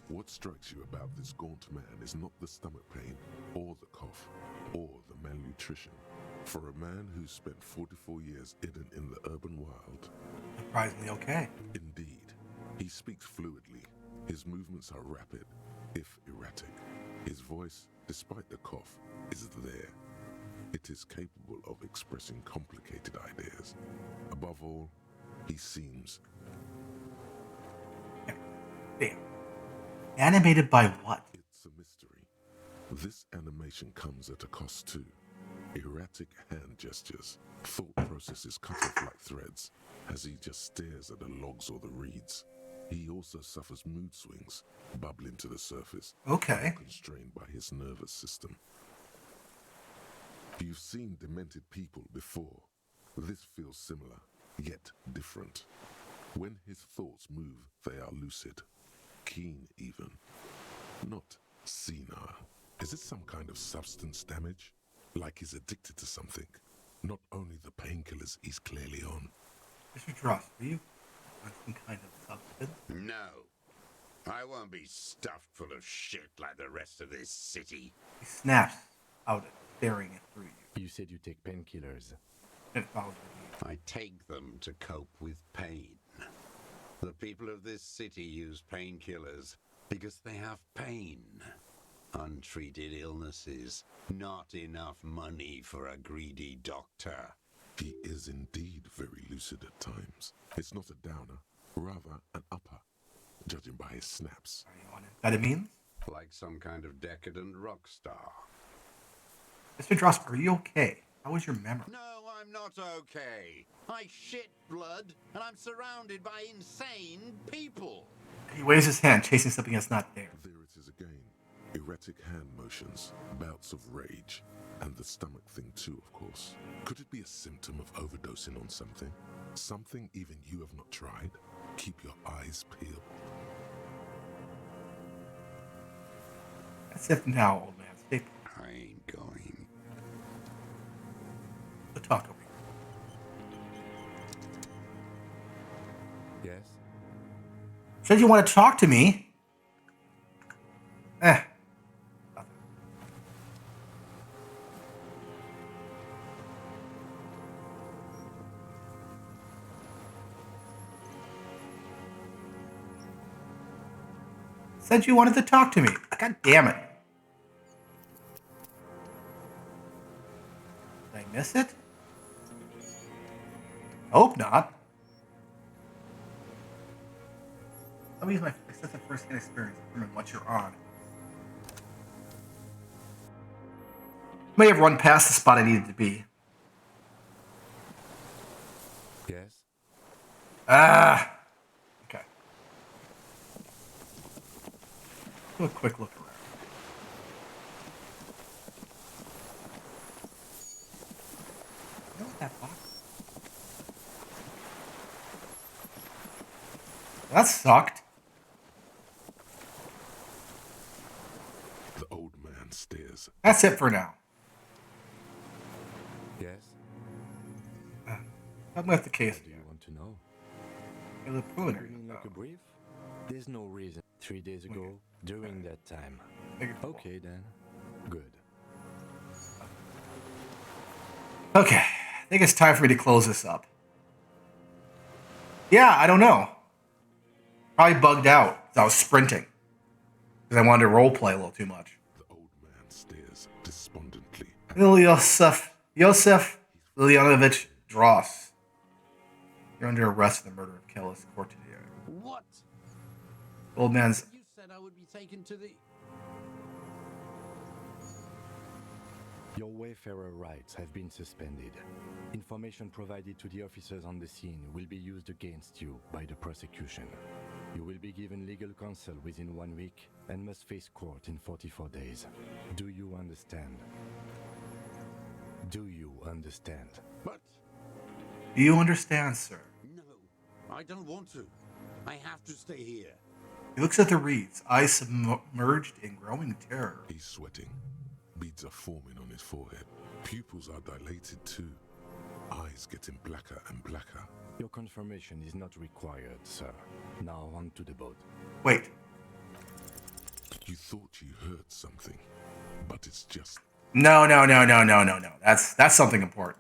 What strikes you about this gaunt man is not the stomach pain, or the cough, or the malnutrition. For a man who spent 44 years hidden in the urban wild, Surprisingly okay. indeed, he speaks fluidly. His movements are rapid, if erratic. His voice, despite the cough, is there. It is capable of expressing complicated ideas. Above all, he seems Damn. Animated by what? It's a mystery. This animation comes at a cost too. Erratic hand gestures, thought processes cut off like threads, as he just stares at the logs or the reeds. He also suffers mood swings, bubbling to the surface, Okay. constrained by his nervous system. You've seen demented people before. This feels similar, yet different. When his thoughts move, they are lucid, keen even, not senile. Is it some kind of substance damage? Like he's addicted to something? Not only the painkillers he's clearly on. Mr. Dross, will you on some kind of substance? No. I won't be stuffed full of shit like the rest of this city. He snaps out it, staring it through you. You said you take painkillers. It follows you. I take them to cope with pain. The people of this city use painkillers because they have pain. Untreated illnesses, not enough money for a greedy doctor. He is indeed very lucid at times. It's not a downer, rather an upper, judging by his snaps. Are you on amphetamines? Like some kind of decadent rock star. Mr. Dross, are you okay? How was your memory? No, I'm not okay. I shit blood, and I'm surrounded by insane people. He waves his hand, chasing something that's not there. There it is again. Erratic hand motions, bouts of rage, and the stomach thing too, of course. Could it be a symptom of overdosing on something? Something even you have not tried? Keep your eyes peeled. That's it now, old man. Stay put. I ain't going. We'll talk over here. Yes? Said you want to talk to me? Nothing. Said you wanted to talk to me. God damn it. Did I miss it? Hope not. Let me use my sense of first-hand experience to determine what you're on. May have run past the spot I needed to be. Yes? Ah! Okay. Do a quick look around. You know what that box? That sucked. The old man stares. That's it for now. Yes? I'm with the case What do here. you want to know? Hey, the preliminary. You mean like a brief? There's no reason. 3 days ago, Okay. during that time. Okay then. Good. Okay. I think it's time for me to close this up. Yeah, I don't know. Probably bugged out as I was sprinting. Because I wanted to roleplay a little too much. The old man stares despondently at Yosef Leonovich Dross. You're under arrest for the murder of Kellis Courtier. What? Old man's. You said I would be taken to the... Your Wayfarer rights have been suspended. Information provided to the officers on the scene will be used against you by the prosecution. You will be given legal counsel within 1 week and must face court in 44 days. Do you understand? Do you understand? But... Do you understand, sir? No, I don't want to. I have to stay here. He looks at the reeds, eyes submerged in growing terror. He's sweating. Beads are forming on his forehead. Pupils are dilated too. Eyes getting blacker and blacker. Your confirmation is not required, sir. Now on to the boat. Wait, You thought you heard something, but it's just... no. That's something important.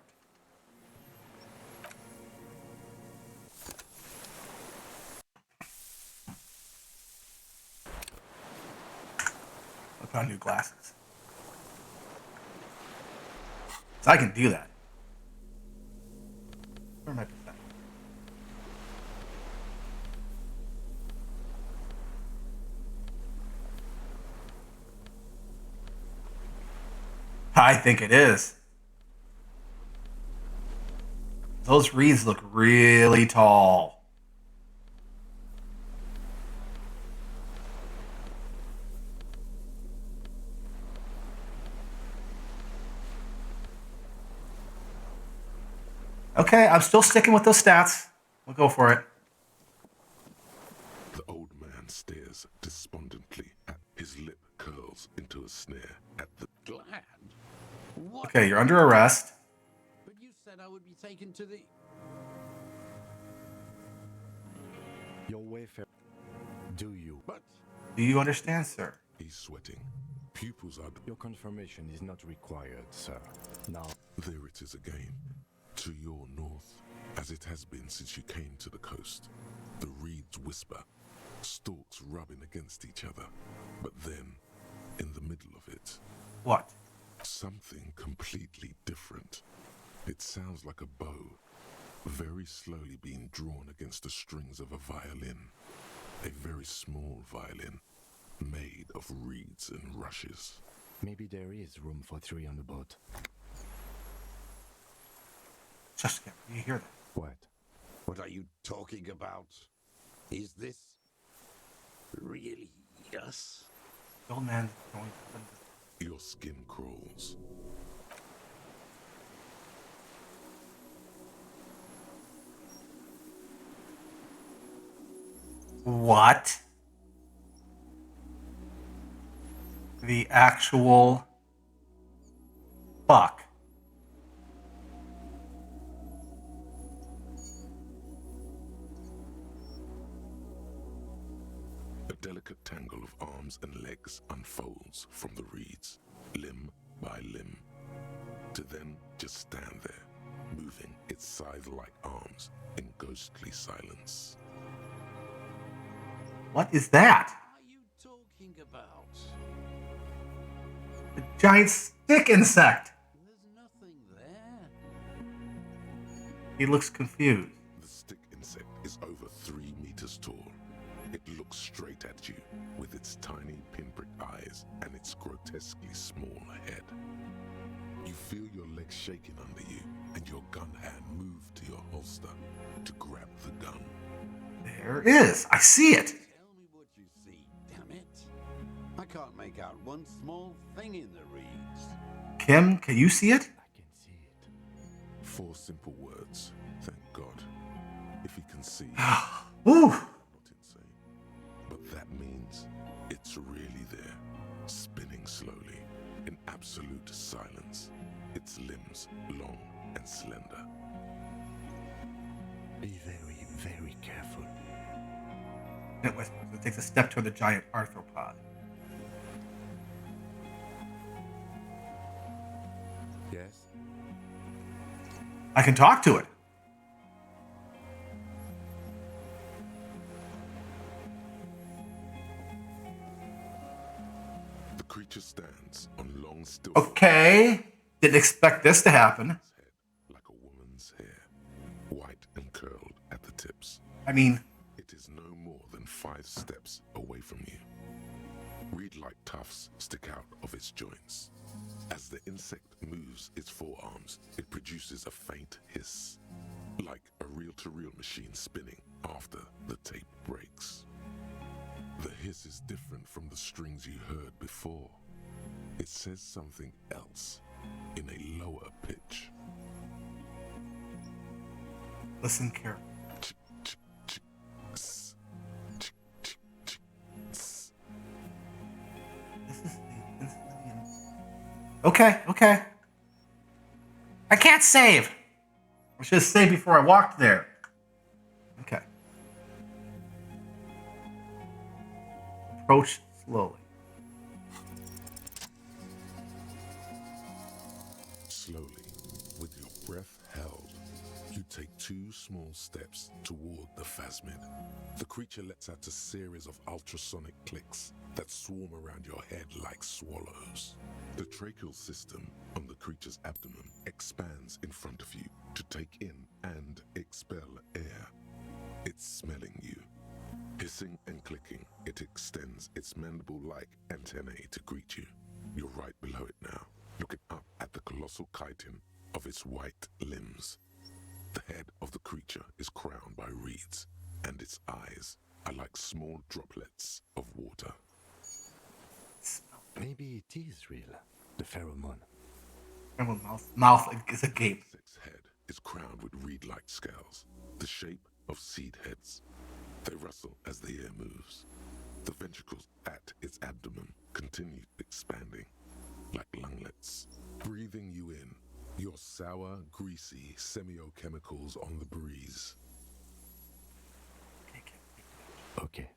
I found new glasses. So I can do that. Where am I put that? I think it is. Those reeds look really tall. Okay, I'm still sticking with those stats. We'll go for it. The old man stares despondently at his lip curls into a snare at the... Glad? What? Okay, you're under arrest. But you said I would be taken to the... Your wayfarer. Do you? But Do you understand, sir? He's sweating. Pupils are... Your confirmation is not required, sir. Now, There it is again. To your north, as it has been since you came to the coast. The reeds whisper, stalks rubbing against each other. But then, in the middle of it, What? something completely different. It sounds like a bow, very slowly being drawn against the strings of a violin. A very small violin, made of reeds and rushes. maybe there is room for 3 on the boat. Jessica, do you hear that? What? what are you talking about? Is this really us? The old man's going to Your skin crawls. What? The actual fuck? A delicate tangle of arms and legs unfolds from the reeds, limb by limb, to then just stand there, moving its scythe-like arms in ghostly silence. What is that? What are you talking about? A giant stick insect. There's nothing there. He looks confused. The stick insect is over 3 meters tall. It looks straight at you with its tiny pinprick eyes and its grotesquely small head. You feel your legs shaking under you and your gun hand move to your holster to grab the gun. There it is. I see it. Tell me what you see, damn it. I can't make out one small thing in the reeds. Kim, can you see it? I can see it. 4 simple words. Thank God. If he can see, Ooh. not insane. But that means it's really there, spinning slowly, in absolute silence. Its limbs long and slender. Be very, very careful. It whispers. It takes a step toward the giant arthropod. Yes? I can talk to it. The creature stands on long still Okay. Didn't expect this to happen. head like a woman's hair, white and curled at the tips. I mean, It is no more than 5 steps away from you. Reed-like tufts stick out of its joints. As the insect moves its forearms, it produces a faint hiss, like a reel-to-reel machine spinning after the tape breaks. The hiss is different from the strings you heard before. It says something else in a lower pitch. listen carefully. Chick, chick, chick, ss. Chick, chick, chick, ss. This is the Elysium. Okay. I can't save. I should have saved before I walked there. Okay. Approach slowly. Slowly, with your breath held, you take 2 small steps toward the phasmid. The creature lets out a series of ultrasonic clicks that swarm around your head like swallows. The tracheal system on the creature's abdomen expands in front of you to take in and expel air. It's smelling you. Hissing and clicking, it extends its mandible-like antennae to greet you. You're right below it now, looking up at the colossal chitin of its white limbs. The head of the creature is crowned by reeds, and its eyes are like small droplets of water. Maybe it is real. The pheromone. Everyone's mouth is agape. The insect's head is crowned with reed-like scales, the shape of seed heads. They rustle as the air moves. The ventricles at its abdomen continue expanding, like lunglets, breathing you in, your sour, greasy semiochemicals on the breeze. Okay.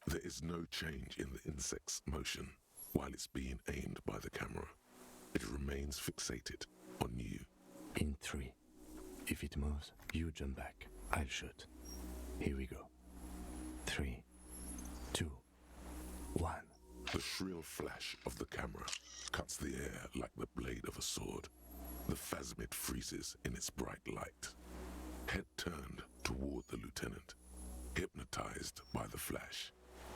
There is no change in the insect's motion while it's being aimed by the camera. It remains fixated on you. In 3. If it moves, you jump back. I'll shoot. Here we go. 3, 2, 1. The shrill flash of the camera cuts the air like the blade of a sword. The phasmid freezes in its bright light. Head turned toward the lieutenant, hypnotized by the flash.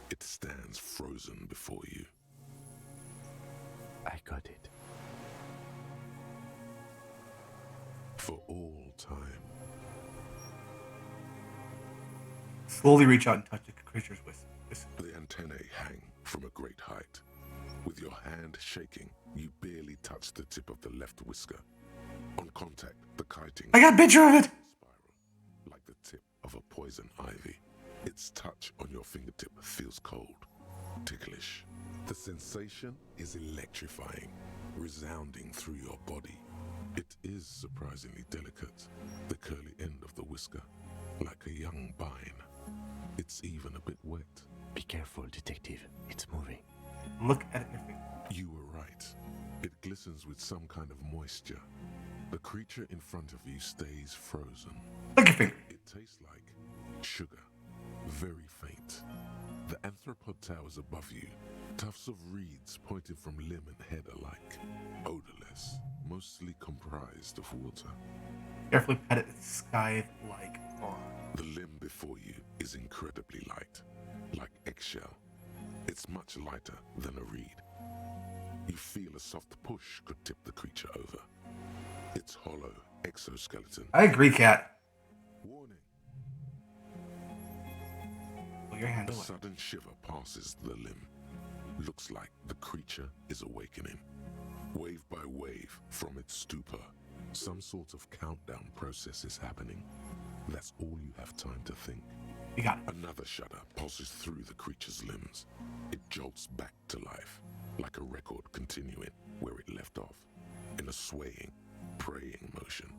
It stands frozen before you. I got it. For all time. Slowly reach out and touch the creature's whisk. The antennae hang from a great height. With your hand shaking, you barely touch the tip of the left whisker. On contact, the kiting I got a picture of it! spiral, like the tip of a poison ivy. Its touch on your fingertip feels cold, ticklish. The sensation is electrifying, resounding through your body. It is surprisingly delicate, the curly end of the whisker, like a young vine. It's even a bit wet. Be careful, detective. It's moving. Look at it. You were right. It glistens with some kind of moisture. The creature in front of you stays frozen. Look at your finger. It tastes like sugar, very faint. The anthropod towers above you, tufts of reeds pointing from limb and head alike, odorless, mostly comprised of water. Carefully pet its scythe-like arm. The limb before you is incredibly light, like eggshell. It's much lighter than a reed. You feel a soft push could tip the creature over. Its hollow exoskeleton. I agree, Cat. Warning. Pull your hand A away. sudden shiver passes the limb. Looks like the creature is awakening. Wave by wave from its stupor, some sort of countdown process is happening. That's all you have time to think. You got it. Another shudder pulses through the creature's limbs. It jolts back to life, like a record continuing where it left off, in a swaying, praying motion.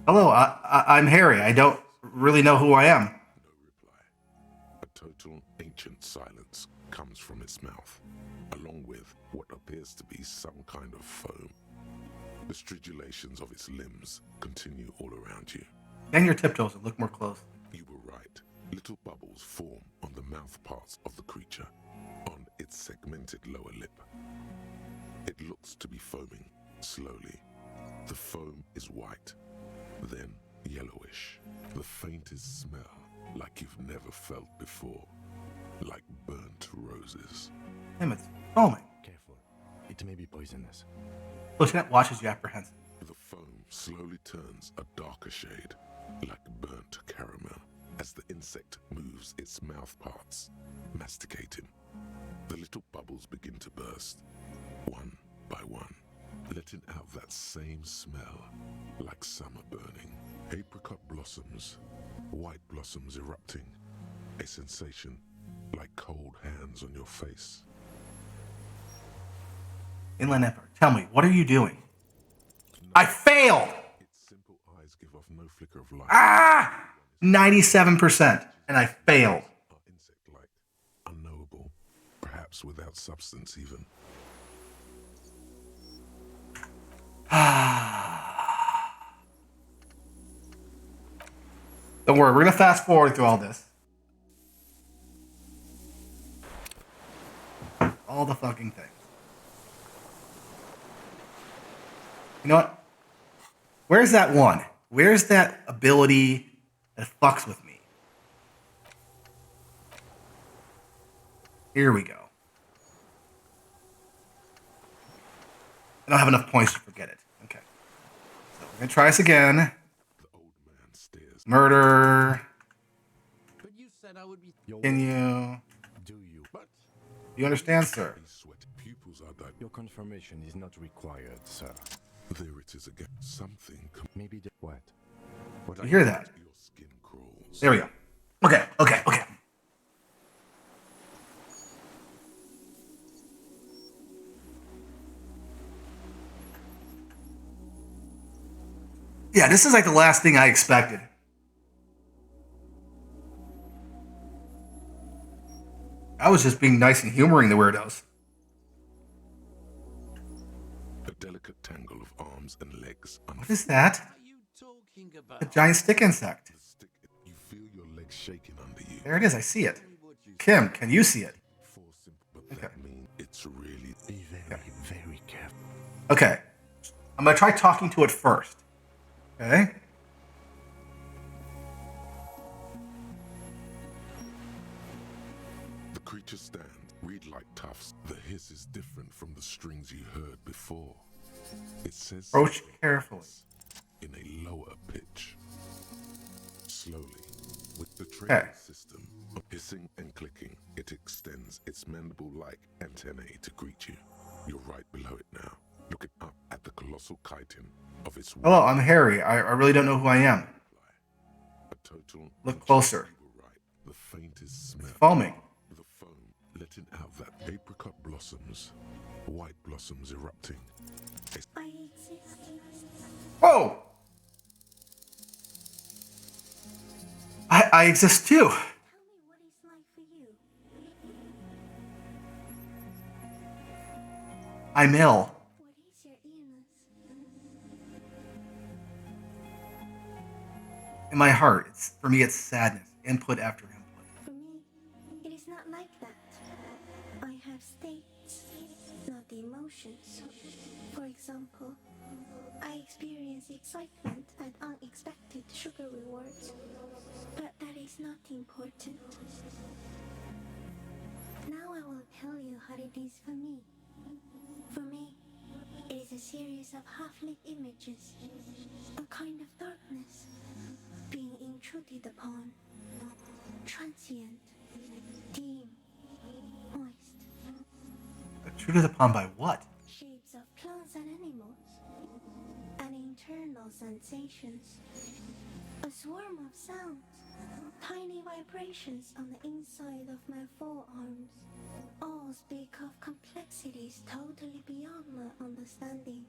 Hello, I'm Harry. I don't really know who I am. No reply. A total ancient silence comes from its mouth, along with what appears to be some kind of foam. The stridulations of its limbs continue all around you. Stand your tiptoes and look more close. You were right. Little bubbles form on the mouth parts of the creature, on its segmented lower lip. It looks to be foaming slowly. The foam is white, then yellowish. The faintest smell like you've never felt before, like burnt roses. Damn, it's foaming. Careful. It may be poisonous. Lieutenant watches you apprehensive. The foam slowly turns a darker shade, like burnt caramel, as the insect moves its mouth parts, masticating. The little bubbles begin to burst, one by one, letting out that same smell, like summer burning. Apricot blossoms, white blossoms erupting, a sensation like cold hands on your face. Inland Empire, tell me, what are you doing? I failed! Its simple eyes give off no flicker of light. 97%. And I failed. Are insect-like, unknowable, perhaps without substance even. Don't worry, we're going to fast forward through all this. All the fucking things. You know what? Where's that one? Where's that ability that fucks with me? Here we go. I don't have enough points to forget it. Okay. So we're going to try this again. The old man stares. Murder. But you said I would be. Can you? Do you? But You understand, sir? his sweaty pupils are dilated. Your confirmation is not required, sir. There it is again. Something. Maybe the what? You hear that? Your skin crawls. There we go. Okay. Yeah, this is like the last thing I expected. I was just being nice and humoring the weirdos. A delicate tangle of arms and legs. What is that? What are you talking about? A giant stick insect. You feel your legs shaking under you. There it is. I see it. Kim, can you see it? But Okay. that means it's really Be very, very careful. Okay. I'm going to try talking to it first. Okay? The creature stands, reed-like tufts. The hiss is different from the strings you heard before. It says Approach carefully. in a lower pitch. Slowly, with the Okay. training system of hissing and clicking, it extends its mandible-like antennae to greet you. You're right below it now, looking up at the colossal chitin of its Hello, I'm Harry. I really don't know who I am. a total. Look closer. You were right. The faintest smell. It's foaming. The foam letting out that apricot blossoms, white blossoms erupting. I exist. Whoa! I exist too. Tell me what it's like for you. I'm ill. What is your illness? In my heart, for me, it's sadness. Input after input. For me, it is not like that. I have states, not emotions. For example, I experience excitement at unexpected sugar rewards. But that is not important. Now I will tell you how it is for me. For me, it is a series of half-lit images, a kind of darkness, being intruded upon, transient, dim, moist, Intruded upon by what? shapes of plants and animals, and internal sensations, a swarm of sounds, tiny vibrations on the inside of my forearms. All speak of complexities totally beyond my understanding.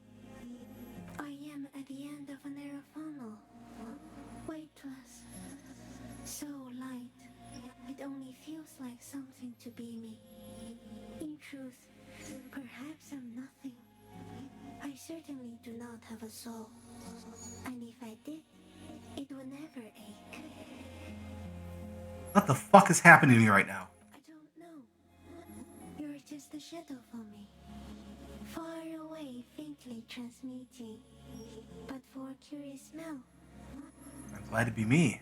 I am at the end of a narrow funnel, weightless, so light, it only feels like something to be me. In truth, perhaps I'm nothing. I certainly do not have a soul, and if I did, it would never ache. What the fuck is happening to me right now? I don't know. You're just a shadow for me. Far away, faintly transmitting. But for a curious smell, I'm glad to be me.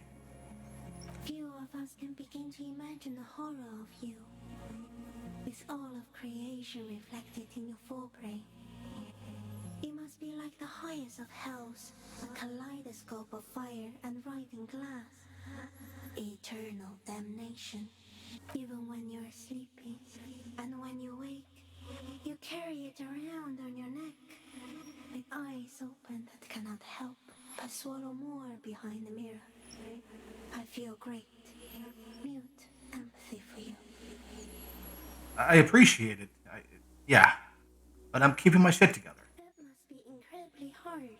few of us can begin to imagine the horror of you. With all of creation reflected in your forebrain. It must be like the highest of hells, a kaleidoscope of fire and writhing glass. Eternal damnation. Even when you're sleeping, and when you wake, you carry it around on your neck, with eyes open that cannot help but swallow more behind the mirror. I feel great, mute empathy for you. I appreciate it. Yeah. But I'm keeping my shit together. That must be incredibly hard.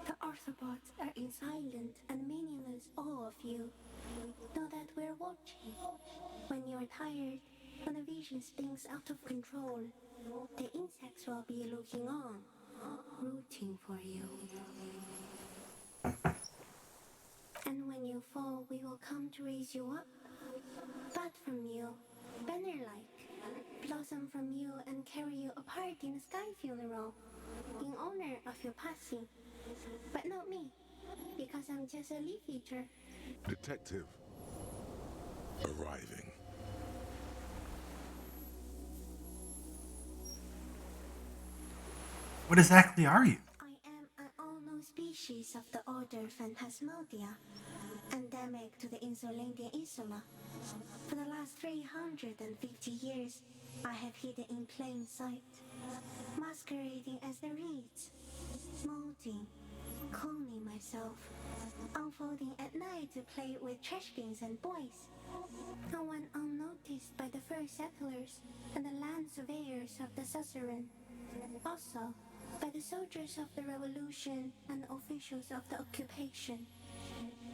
The Arthropods are in silent and meaningless awe of you. Know that we're watching. When you're tired, when the vision spins out of control, the insects will be looking on, rooting for you. And when you fall, we will come to raise you up. Bud from you, banner-like, blossom from you and carry you apart in a sky funeral, in honor of your passing. But not me, because I'm just a leaf eater. Detective arriving. What exactly are you? I am an unknown species of the order Phantasmodia, endemic to the Insulandian Insula. For the last 350 years, I have hidden in plain sight, masquerading as the reeds, molding, cloning myself, unfolding at night to play with trash bins and boys. And went unnoticed by the first settlers and the land surveyors of the suzerain. Also, by the soldiers of the revolution and officials of the occupation.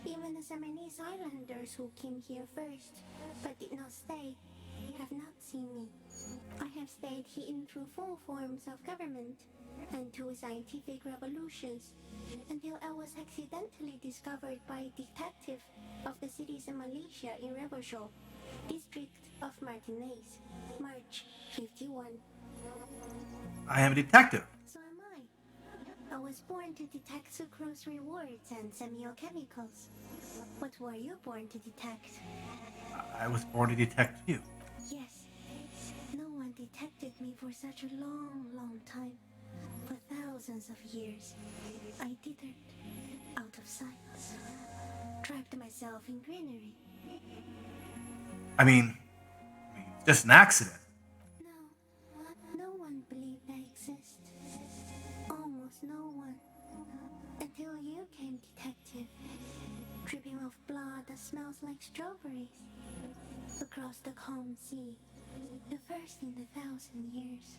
Even the Seminese islanders who came here first, but did not stay, have not seen me. I have stayed hidden through 4 forms of government and 2 scientific revolutions until I was accidentally discovered by a detective of the citizen militia in Revershaw, district of Martinez, March 51. I am a detective. So am I. I was born to detect sucrose rewards and semiochemicals. What were you born to detect? I was born to detect you. Yes. No one detected me for such a long time. For thousands of years. I dithered, out of sight. Trapped myself in greenery. I mean, it's just an accident. No one believed I exist. Almost no one. Until you came, detective. Dripping of blood that smells like strawberries. Across the calm sea. The first in 1,000 years.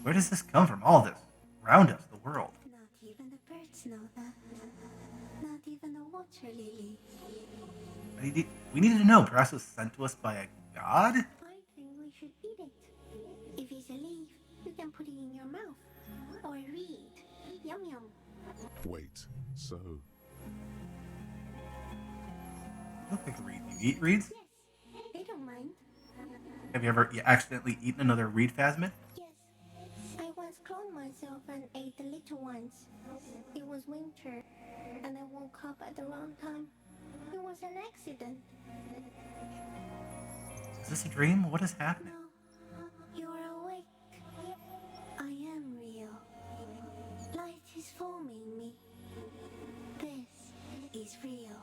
Where does this come from? All this around us, the world. Not even the birds know that. Not even the water lily. We needed to know. Perhaps it was sent to us by a god. I think we should eat it. If it's a leaf, you can put it in your mouth. Or read. Yum yum. Wait, so I don't think reed. You eat reeds? Yes, they don't mind. Have you ever accidentally eaten another reed phasmid? Yes, I once cloned myself and ate the little ones. It was winter, and I woke up at the wrong time. It was an accident. Is this a dream? What is happening? No, you are awake. I am real. Light is forming me. This is real.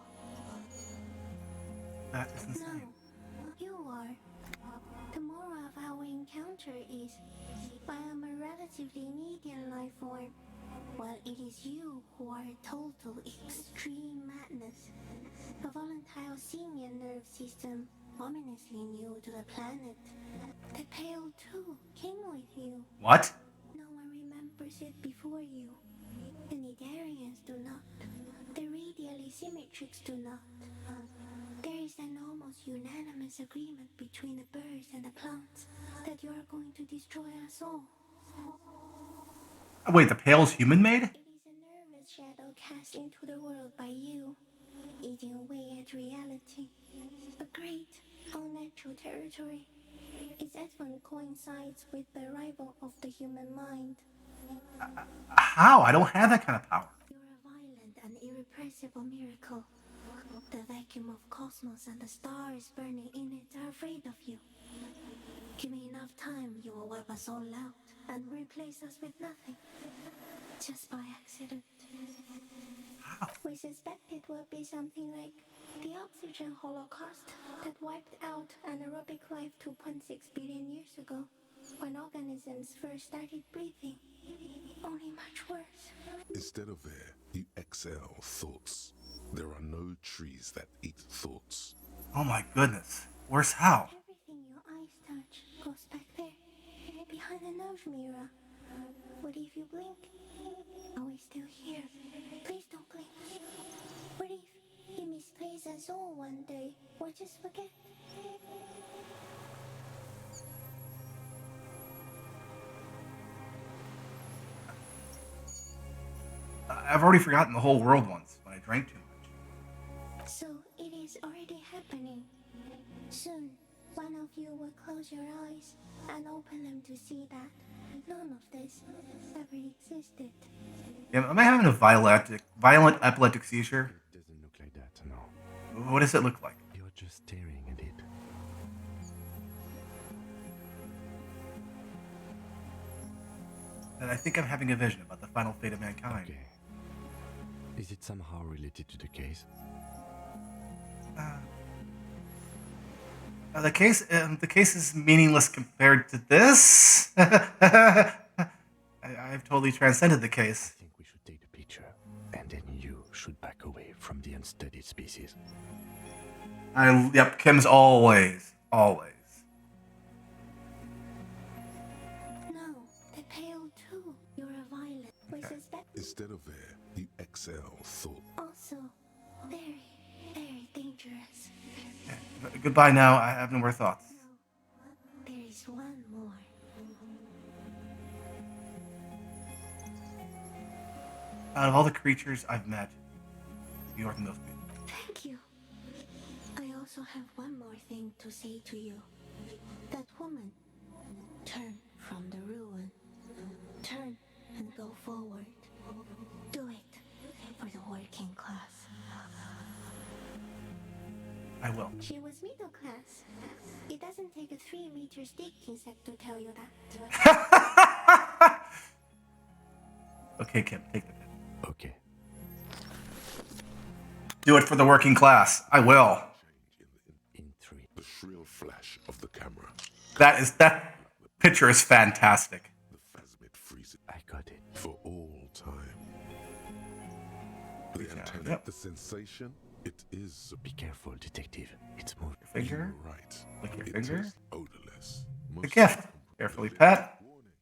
That is insane. No, you are. The moral of our encounter is I am a relatively medium life form, while it is you who are a total extreme madness. A volatile senior nerve system, ominously new to the planet. The Pale too came with you. What? No one remembers it before you. The Nidarians do not. The radially symmetrics do not. There is an almost unanimous agreement between the birds and the plants that you are going to destroy us all. Wait, the pale's human-made? It is a nervous shadow cast into the world by you, eating away at reality. A great, unnatural territory. Its advent coincides with the arrival of the human mind. How? I don't have that kind of power. You're a violent and irrepressible miracle. The vacuum of cosmos and the stars burning in it are afraid of you. Give me enough time, you will wipe us all out and replace us with nothing. Just by accident. How? We suspect it will be something like the oxygen holocaust that wiped out anaerobic life 2.6 billion years ago, when organisms first started breathing. Only much worse. instead of air, you exhale thoughts. There are no trees that eat thoughts. Oh my goodness. Worse how? Everything your eyes touch goes back there, behind the nose mirror. What if you blink? Are we still here? Please don't blink. What if you misplace us all one day, or just forget? I've already forgotten the whole world once when I drank too much. So it is already happening. Soon, one of you will close your eyes and open them to see that none of this ever existed. Yeah, am I having a violent epileptic seizure? It doesn't look like that, no. What does it look like? You're just staring at it. And I think I'm having a vision about the final fate of mankind. Okay. Is it somehow related to the case? The case is meaningless compared to this. I've totally transcended the I case. think we should take the picture, and then you should back away from the unstudied species. Yep, Kim's always. No, the pale too. You're a violet. We suspect Instead of air, you exhale thought. also very, very dangerous. Goodbye now. I have no more thoughts. Out of all the creatures I've met, you are the most beautiful. Thank you. I also have one more thing to say to you. That woman, turn from the ruin. Turn and go forward. Do it for the working class. I will. She was middle class. It doesn't take a 3-meter stick insect to tell you that. Okay, Kim, take the pin. Okay. Do it for the working class. I will. In 3. The shrill flash of the camera. That picture is fantastic. The phasmid freezes I got it. for all time. The Yeah, antenna, yep. the sensation, it is Be careful, detective. It's moving. Your finger. You're right. Lick your It finger. tastes odorless. The Most gift. often Carefully the pet. warning.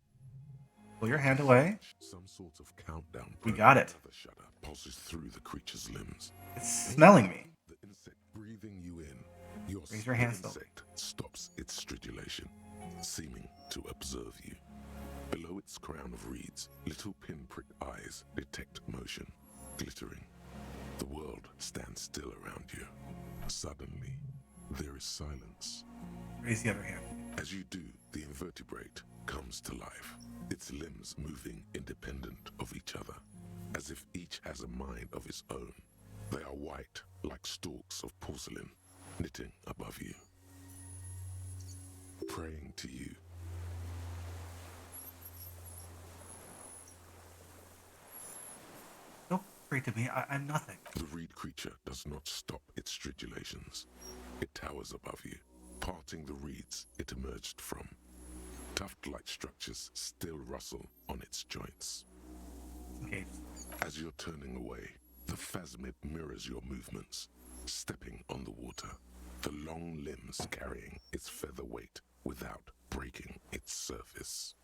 Pull your hand away. Some sort of countdown. We program. got it. Another shudder pulses through the creature's limbs. It's smelling me. The insect breathing you in. Your Raise your hand the insect stops its stridulation, seeming to observe you. Below its crown of reeds, little pinprick eyes detect motion, glittering. The world stands still around you. Suddenly, there is silence. Raise the other hand. As you do, the invertebrate comes to life, its limbs moving independent of each other, as if each has a mind of its own. They are white, like stalks of porcelain, knitting above you, praying to you. Don't pray to me. I'm nothing. The reed creature does not stop its stridulations. It towers above you, parting the reeds it emerged from. Tuft-like structures still rustle on its joints. Okay. As you're turning away, the phasmid mirrors your movements, stepping on the water, the long limbs carrying its feather weight without breaking its surface.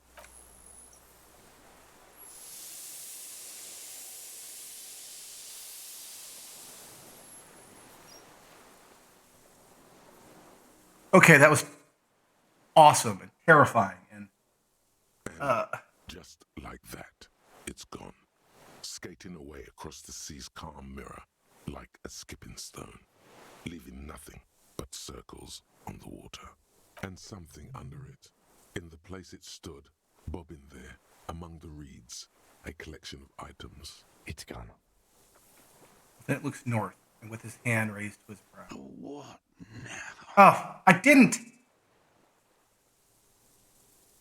Okay, that was awesome and terrifying. And Just like that, it's gone, skating away across the sea's calm mirror like a skipping stone, leaving nothing but circles on the water. And something under it, in the place it stood, bobbing there, among the reeds, a collection of items. It's gone. then it looks north, and with his hand raised to his brow. What now? Oh, I didn't.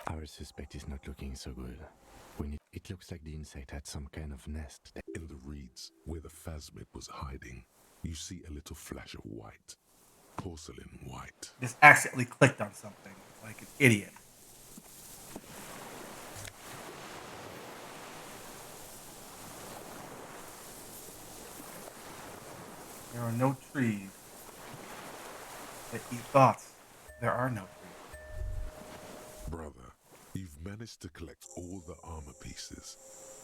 Our suspect is not looking so good. It looks like the insect had some kind of nest. In the reeds, where the phasmid was hiding, you see a little flash of white. Porcelain white. Just accidentally clicked on something like an idiot. There are no trees that eat thoughts. There are no trees. Brother, you've managed to collect all the armor pieces.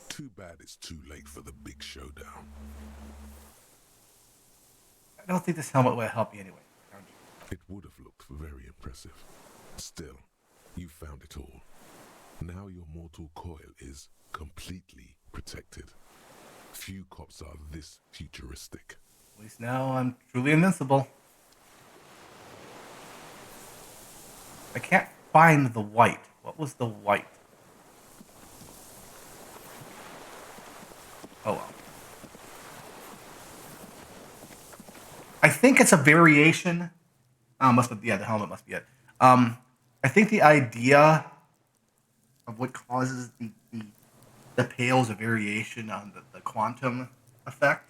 Too bad it's too late for the big showdown. I don't think this helmet will help you anyway. It would have looked very impressive. Still, you found it all. Now your mortal coil is completely protected. Few cops are this futuristic. At least now I'm truly invincible. I can't find the white. What was the white? Oh well. I think it's a variation. Must be, yeah, the helmet must be it. I think the idea of what causes the pale is a variation on the quantum effect.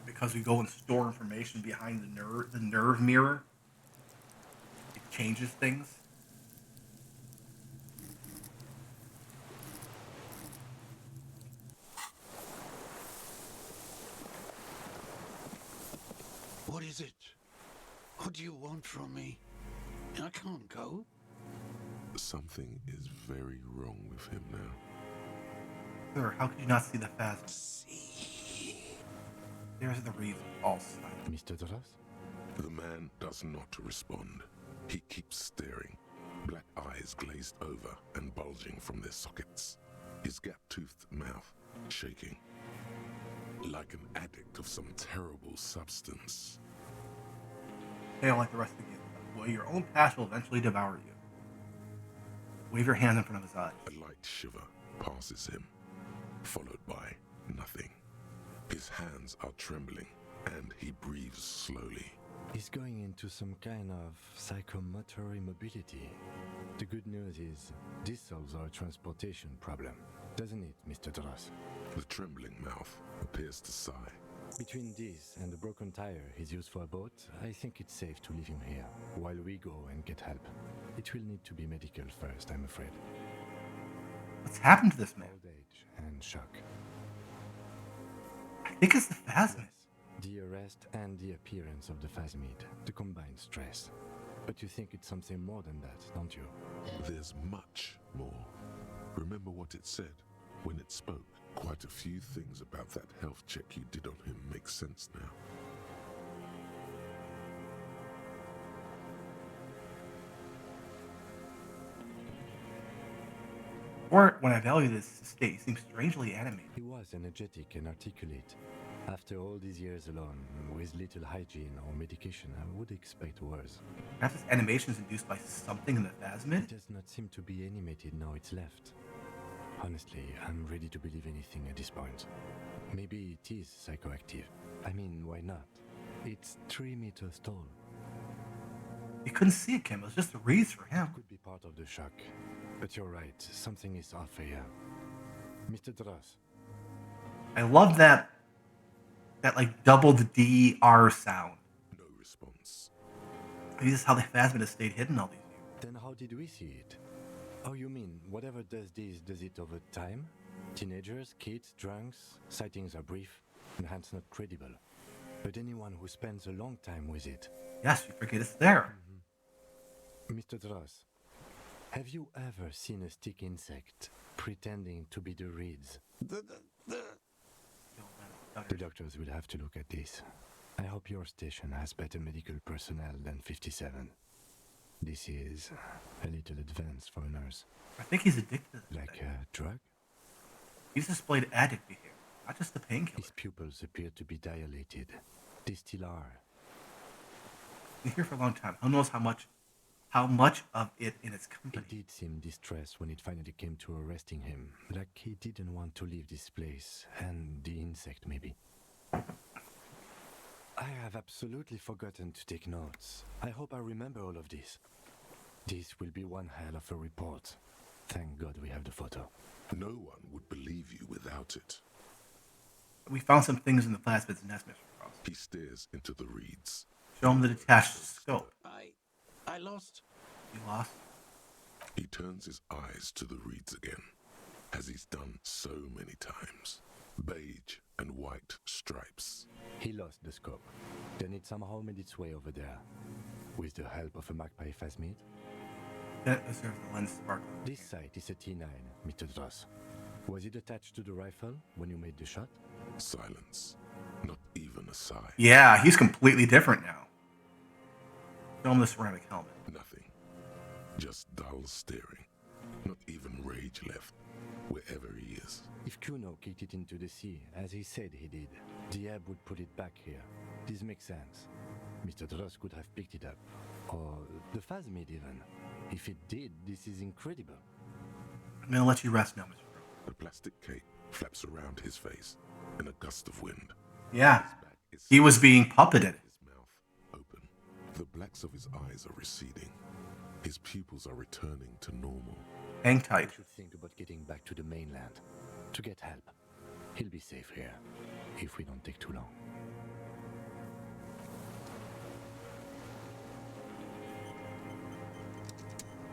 Because we go and store information behind the nerve mirror, it changes things. What is it? What do you want from me? I can't go. Something is very wrong with him now. Sir, how could you not see the phasm? See. There's the reason. All silent. Mr. Doras? The man does not respond. He keeps staring, black eyes glazed over and bulging from their sockets. his gap-toothed mouth shaking, like an addict of some terrible substance. Fail like the rest of the game. Well, your own past will eventually devour you. Wave your hand in front of his eyes. A light shiver passes him, followed by nothing. His hands are trembling, and he breathes slowly. He's going into some kind of psychomotor immobility. The good news is, this solves our transportation problem, doesn't it, Mr. Dross? The trembling mouth appears to sigh. Between this and the broken tire he's used for a boat, I think it's safe to leave him here, while we go and get help. It will need to be medical first, I'm afraid. What's happened to this man? Old age and shock. I think it's the phasmid. The arrest and the appearance of the phasmid, the combined stress. But you think it's something more than that, don't you? There's much more. Remember what it said when it spoke? Quite a few things about that health check you did on him make sense now. Or when I value this state, he seems strangely animated. He was energetic and articulate. After all these years alone, with little hygiene or medication, I would expect worse. Perhaps this animation is induced by something in the It phasmid? does not seem to be animated now it's left. Honestly, I'm ready to believe anything at this point. Maybe it is psychoactive. I mean, why not? It's 3 meters tall. You couldn't see it, Kim. It was just a reeds for him. Could be part of the shock. But you're right, something is off here. Mr. Dross, I love that like doubled DR sound. No response. Maybe this is how the phasmid has stayed hidden all these years. then how did we see it? Oh, you mean, whatever does this, does it over time? Teenagers, kids, drunks, sightings are brief, and hence not credible. But anyone who spends a long time with it. Yes, you forget it's there. Mr. Dross, have you ever seen a stick insect pretending to be the reeds? The doctors will have to look at this. I hope your station has better medical personnel than 57. This is a little advanced for a nurse. I think he's addicted to this Like thing. a drug? He's displayed addict behavior, not just the painkiller. His pupils appear to be dilated. They still are. He's here for a long time. Who knows how much of it in its company. He did seem distressed when it finally came to arresting him. Like he didn't want to leave this place. And the insect, maybe. I have absolutely forgotten to take notes. I hope I remember all of this. This will be one hell of a report. Thank God we have the photo. No one would believe you without it. We found some things in the phasmid's nest, Mr. Cross. He stares into the reeds. Show him the detached scope. I lost. You lost? He turns his eyes to the reeds again, as he's done so many times. Beige and white stripes. He lost the scope. Then it somehow made its way over there. With the help of a magpie phasmid. Then it observes the lens sparkling. This sight is a T9, Mr. Dross. Was it attached to the rifle when you made the shot? Silence. Not even a sigh. Yeah, he's completely different now. Show him the ceramic helmet. Nothing. Just dull staring. Not even rage left, wherever he is. If Kuno kicked it into the sea, as he said he did, the ebb would put it back here. This makes sense. Mr. Dross could have picked it up. Or the phasmid even. If it did, this is incredible. I'm gonna let you rest now, Mr. Cross. The plastic cape flaps around his face in a gust of wind. Yeah, His back is he was being puppeted. his mouth open. The blacks of his eyes are receding. His pupils are returning to normal. Hang I tight. should think about getting back to the mainland. To get help. He'll be safe here. If we don't take too long.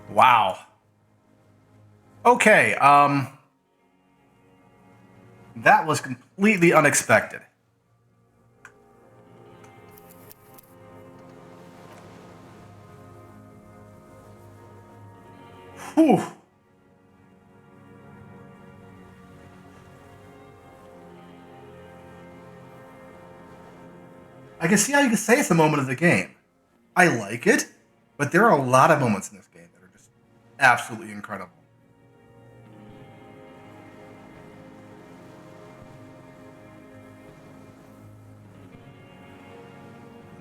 Wow. Okay, that was completely unexpected. Whew. I can see how you can say it's a moment of the game. I like it, but there are a lot of moments in this game that are just absolutely incredible.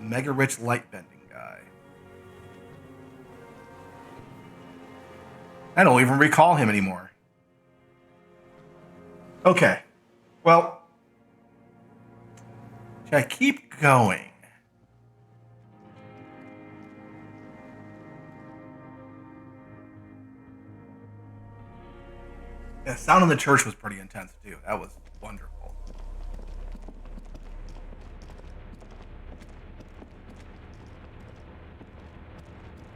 mega rich light bending guy. I don't even recall him anymore. Okay. Well, should I keep going? The sound in the church was pretty intense too. That was wonderful.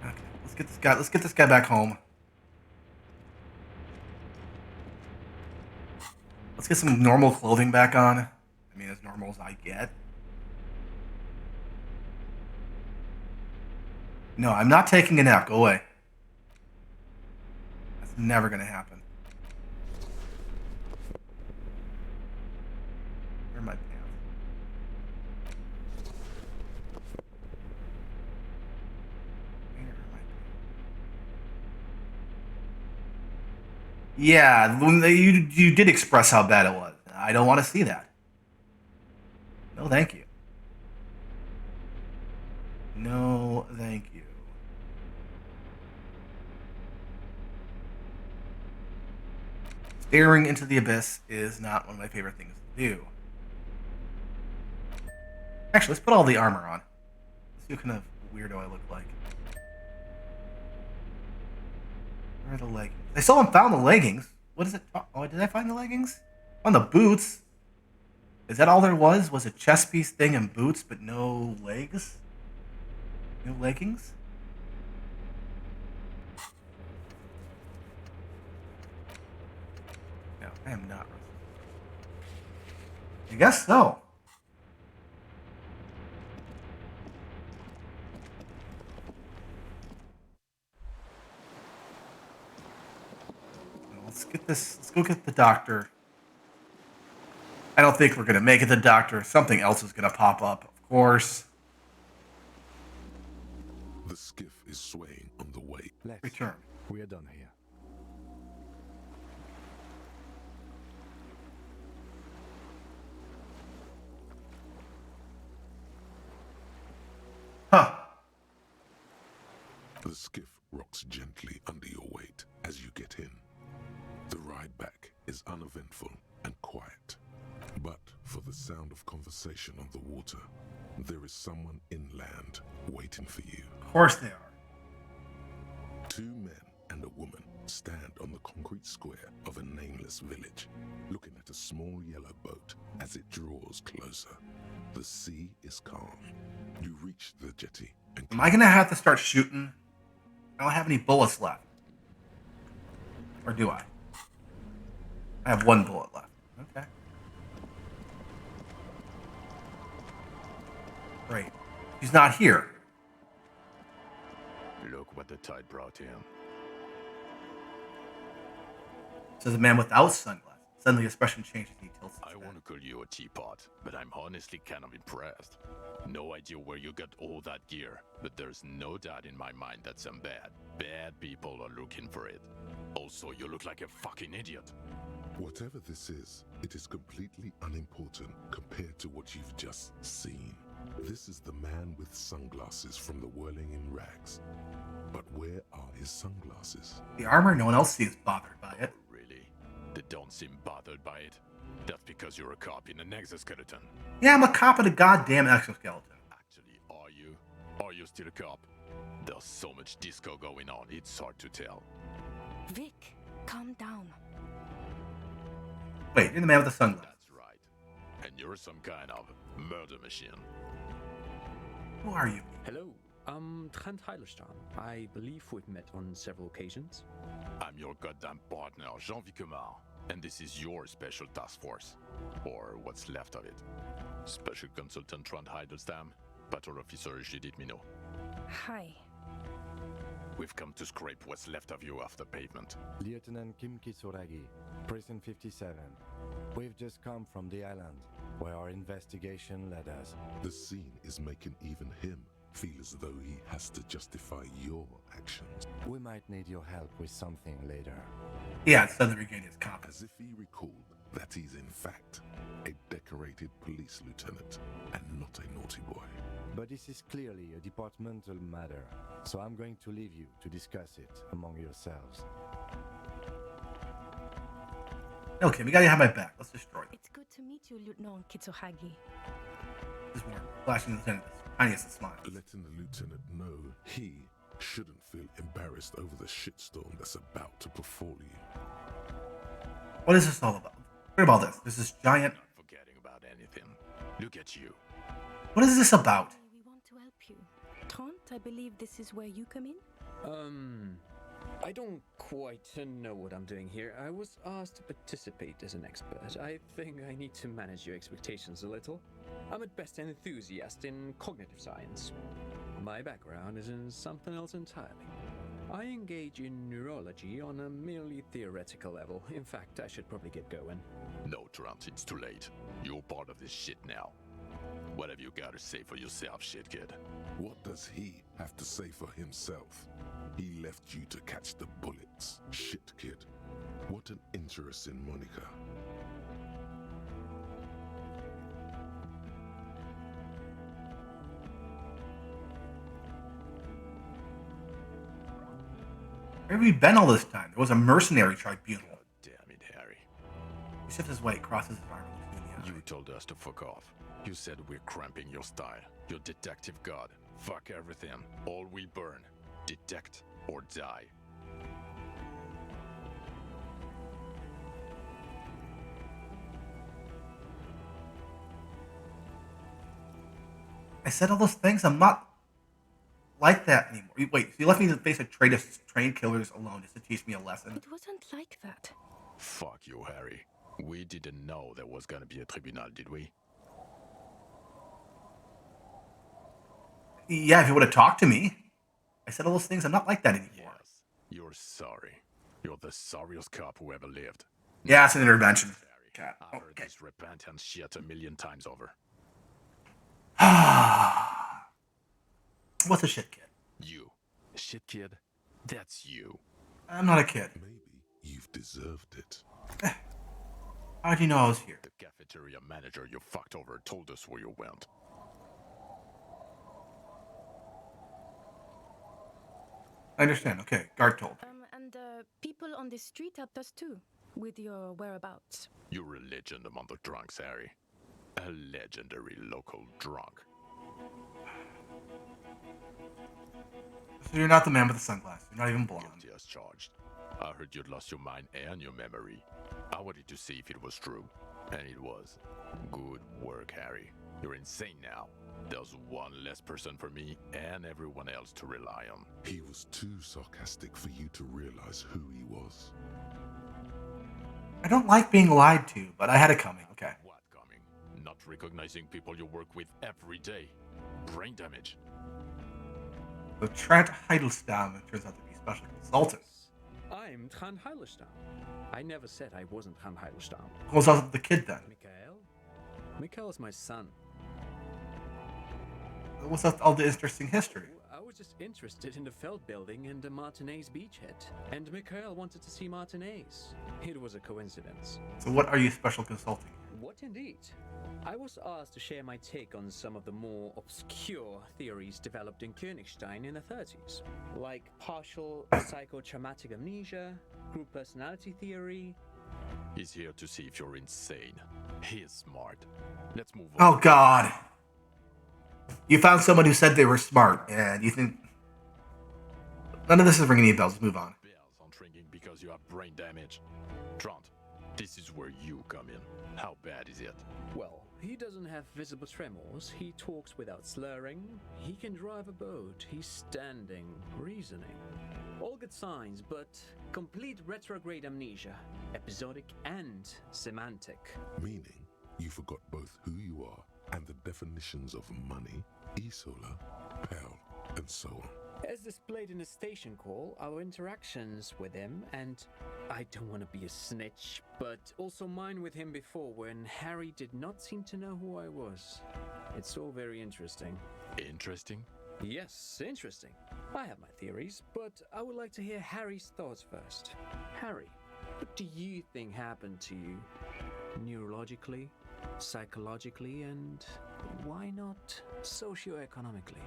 Okay, let's get this guy. Let's get this guy back home. Let's get some normal clothing back on. I mean, as normal as I get. No, I'm not taking a nap. Go away. That's never gonna happen. Where are my pants? Where are my pants? Yeah, you did express how bad it was. I don't want to see that. No, thank you. No, thank you. Staring into the abyss is not one of my favorite things to do. Actually, let's put all the armor on. Let's see what kind of weirdo I look like. Where are the leggings? I still haven't found the leggings. What is it? Oh, did I find the leggings? On the boots. Is that all there was? Was a chest piece thing and boots, but no legs? No leggings? No, I am not. I guess so. Let's get this. Let's go get the doctor. I don't think we're gonna make it to the doctor. Something else is gonna pop up, of course. The skiff is swaying on the way. Let's Return. We are done here. Huh. The skiff rocks gently under your weight as you get in. The ride back is uneventful and quiet. But for the sound of conversation on the water, there is someone inland waiting for you. Of course they are. 2 men and a woman stand on the concrete square of a nameless village, looking at a small yellow boat as it draws closer. The sea is calm. You reach the jetty and Am I gonna have to start shooting? I don't have any bullets left. Or do I? I have 1 bullet left. Okay. Great. He's not here. Look what the tide brought him. Says a man without sunglasses. Suddenly, the expression changes. He tilts his I head. want to call you a teapot, but I'm honestly kind of impressed. No idea where you got all that gear, but there's no doubt in my mind that some bad people are looking for it. Also, you look like a fucking idiot. whatever this is, it is completely unimportant compared to what you've just seen. This is the man with sunglasses from the Whirling in Rags. But where are his sunglasses? The armor, no one else seems bothered by it. Really? They don't seem bothered by it? That's because you're a cop in an exoskeleton. Yeah, I'm a cop of the goddamn exoskeleton. Actually, are you? Are you still a cop? There's so much disco going on, it's hard to tell. Vic, calm down. Wait, you're the man with the sunglasses. That's right. And you're some kind of murder machine. Who are you? Hello, I'm Trent Heilerstein. I believe we've met on several occasions. I'm your goddamn partner, Jean-Vic Kumar, and this is your special task force. Or what's left of it. Special Consultant Trent Heilerstam, Patrol Officer Judith Minot. Hi. We've come to scrape what's left of you off the pavement. Lieutenant Kim Kisuragi, Prison 57. We've just come from the island, where our investigation led us. The scene is making even him feel as though he has to justify your actions. We might need your help with something later. Yeah, it's suddenly regained his confidence. As if he recalled that he's in fact a decorated police lieutenant and not a naughty boy. But this is clearly a departmental matter, so I'm going to leave you to discuss it among yourselves. Okay, we gotta have my back. Let's destroy them. It's good to meet you, Lieutenant Kitsuhagi. This is more flashing the tiniest of smiles. Letting the lieutenant know he shouldn't feel embarrassed over the shitstorm that's about to befall you. What is this all about? What about this? There's this giant. Not forgetting about anything. Look at you. What is this about? We want to help you. Trant, I believe this is where you come in? I don't quite know what I'm doing here. I was asked to participate as an expert. I think I need to manage your expectations a little. I'm at best an enthusiast in cognitive science. My background is in something else entirely. I engage in neurology on a merely theoretical level. In fact, I should probably get going. No, Trant, it's too late. You're part of this shit now. What have you got to say for yourself, shit kid? What does he have to say for himself? He left you to catch the bullets. Shit, kid. What an interesting moniker. Where have we been all this time? There was a mercenary tribunal. God damn it, Harry. He shifts his weight, crosses his arm, and looks me in the eye. You told us to fuck off. You said we're cramping your style. Your detective god. Fuck everything. All we burn. Detect or die. I said all those things. I'm not like that anymore. Wait, so you left me to face a trade of trained killers alone just to teach me a lesson? It wasn't like that. Fuck you, Harry. We didn't know there was gonna be a tribunal, did we? Yeah, if you would have talked to me. I said all those things. I'm not like that anymore. Yes. You're sorry. You're the sorriest cop who ever lived. Yeah, it's an intervention. Harry, Cat. I've heard Okay. this repentance shit a million times over. What's a shit kid? You. Shit kid? That's you. I'm not a kid. Maybe you've deserved it. How do you know I was here? The cafeteria manager you fucked over told us where you went. I understand. Okay, guard told. And people on the street helped us too, with your whereabouts. You're a legend among the drunks, Harry. A legendary local drunk. So you're not the man with the sunglasses. You're not even blonde. Guilty as charged. I heard you'd lost your mind and your memory. I wanted to see if it was true. And it was. Good work, Harry. You're insane now. There's one less person for me and everyone else to rely on. He was too sarcastic for you to realize who he was. I don't like being lied to, but I had it coming. Okay. What coming? Not recognizing people you work with every day. Brain damage. So Trant Heidelstam turns out to be special consultant. I'm Trant Heilestam. I never said I wasn't Trant Heilestam. Who's also the kid then? Mikhail? Mikhail is my son. What's up all the interesting history? I was just interested in the Feld building and the Martinez beachhead. And Mikhail wanted to see Martinez. It was a coincidence. So what are you special consulting? What indeed? I was asked to share my take on some of the more obscure theories developed in Königstein in the 30s, like partial psychotraumatic amnesia, group personality theory. He's here to see if you're insane. He is smart. Let's move on. Oh God. You found someone who said they were smart, and you think none of this is ringing any bells. Let's move on. Bells aren't ringing because you have brain damage. Trant, this is where you come in. How bad is it? Well, he doesn't have visible tremors, he talks without slurring, he can drive a boat, he's standing, reasoning. All good signs, but complete retrograde amnesia, episodic and semantic. Meaning, you forgot both who you are and the definitions of money, Isola, Pell, and so on. As displayed in the station call, our interactions with him, and I don't want to be a snitch, but also mine with him before when Harry did not seem to know who I was. It's all very interesting. Interesting? Yes, interesting. I have my theories, but I would like to hear Harry's thoughts first. Harry, what do you think happened to you? Neurologically? psychologically, and why not socioeconomically?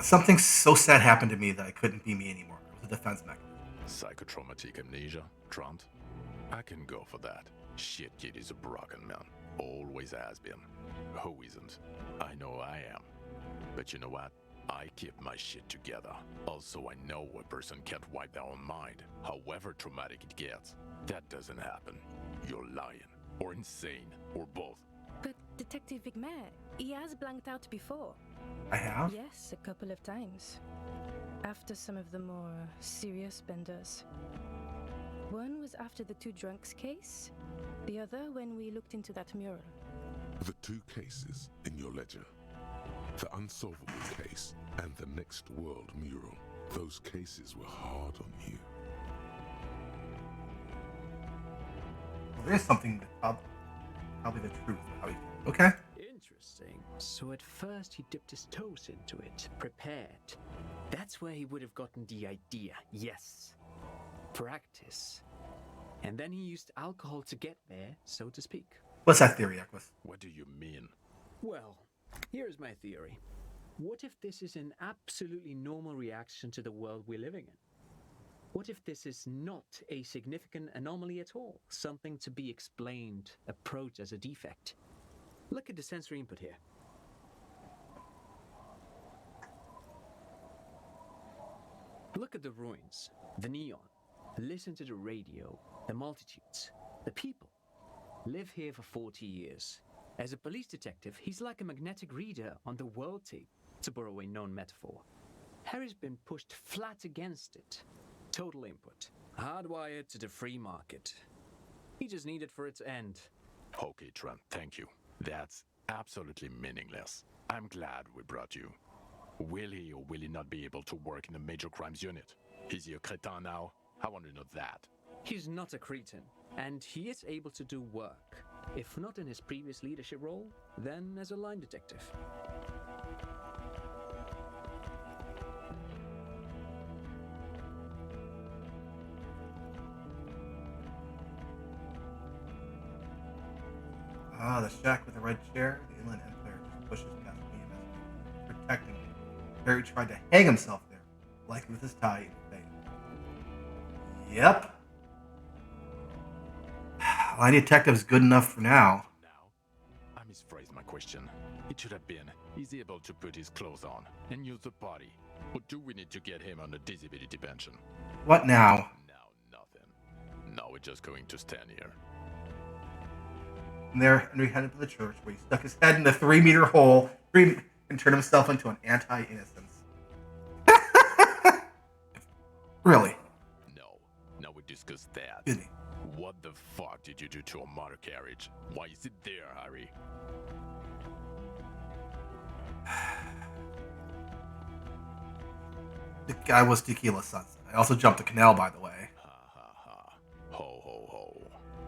Something so sad happened to me that I couldn't be me anymore. It was a defense mechanism. Psychotraumatic amnesia, Trant? I can go for that. Shit kid is a broken man. Always has been. Who isn't? I know I am. But you know what? I keep my shit together. Also, I know a person can't wipe their own mind, however traumatic it gets. That doesn't happen. You're lying, or insane, or both. But Detective Vigmer, he has blanked out before. I have? Yes, a couple of times. After some of the more serious benders. One was after the two drunks case, the other when we looked into that mural. The two cases in your ledger. The unsolvable case and the next world mural. Those cases were hard on you. Well, there is something that probably the truth of how he feels. Okay. Interesting. So at first he dipped his toes into it, prepared. That's where he would have gotten the idea, yes. Practice. And then he used alcohol to get there, so to speak. What's that theory, Equus? What do you mean? Well, here's my theory. What if this is an absolutely normal reaction to the world we're living in? What if this is not a significant anomaly at all? Something to be explained, approached as a defect? Look at the sensory input here. Look at the ruins, the neon. Listen to the radio, the multitudes, the people. Live here for 40 years. As a police detective, he's like a magnetic reader on the world tape, to borrow a known metaphor. Harry's been pushed flat against it. Total input. Hardwired to the free market. He just needed for its end. Okay, Trent, thank you. That's absolutely meaningless. I'm glad we brought you. Will he or will he not be able to work in the major crimes unit? Is he a crétin now? I want to know that. He's not a cretin, and he is able to do work. If not in his previous leadership role, then as a line detective. Ah, the shack with the red chair. The Inland Empire just pushes past me, protecting him. Harry tried to hang himself there, likely with his tie in fate. Yep. Line detective's good enough for now. Now, I misphrased my question. It should have been, is he able to put his clothes on and use the body? Or do we need to get him on a disability pension? What now? Now, nothing. Now we're just going to stand here. And there, Henry headed to the church, where he stuck his head in the 3-meter hole and turned himself into an anti-innocence. Really? No. Now we discuss that. Didn't he? What the fuck did you do to a motor carriage? Why is it there, Harry? The guy was Tequila Sunset. I also jumped the canal, by the way. Ha ha ha. Ho ho ho.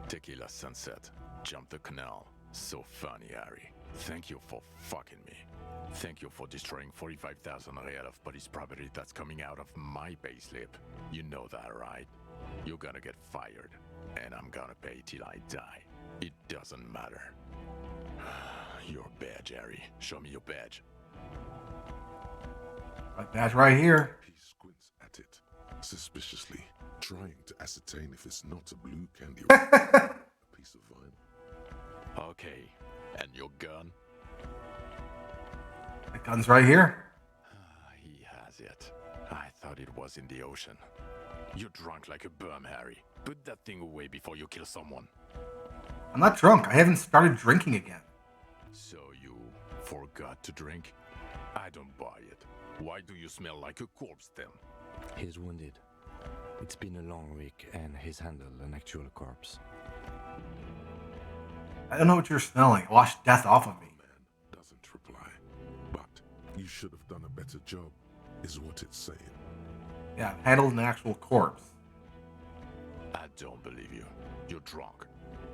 Tequila Sunset. Jump the canal. So funny, Harry. Thank you for fucking me. Thank you for destroying 45,000 real of police property that's coming out of my payslip. You know that, right? You're gonna get fired. And I'm gonna pay till I die. It doesn't matter. Your badge, Harry. Show me your badge. My badge right here. He squints at it, suspiciously, trying to ascertain if it's not a blue candy or a piece of vinyl. Okay. And your gun? The gun's right here. He has it. I thought it was in the ocean. You're drunk like a bum, Harry. Put that thing away before you kill someone. I'm not drunk. I haven't started drinking again. So you forgot to drink? I don't buy it. Why do you smell like a corpse then? He's wounded. It's been a long week and he's handled an actual corpse. I don't know what you're smelling. Wash death off of me. Man doesn't reply. But you should have done a better job, is what it's saying. Yeah, I've handled an actual corpse. I don't believe you. You're drunk.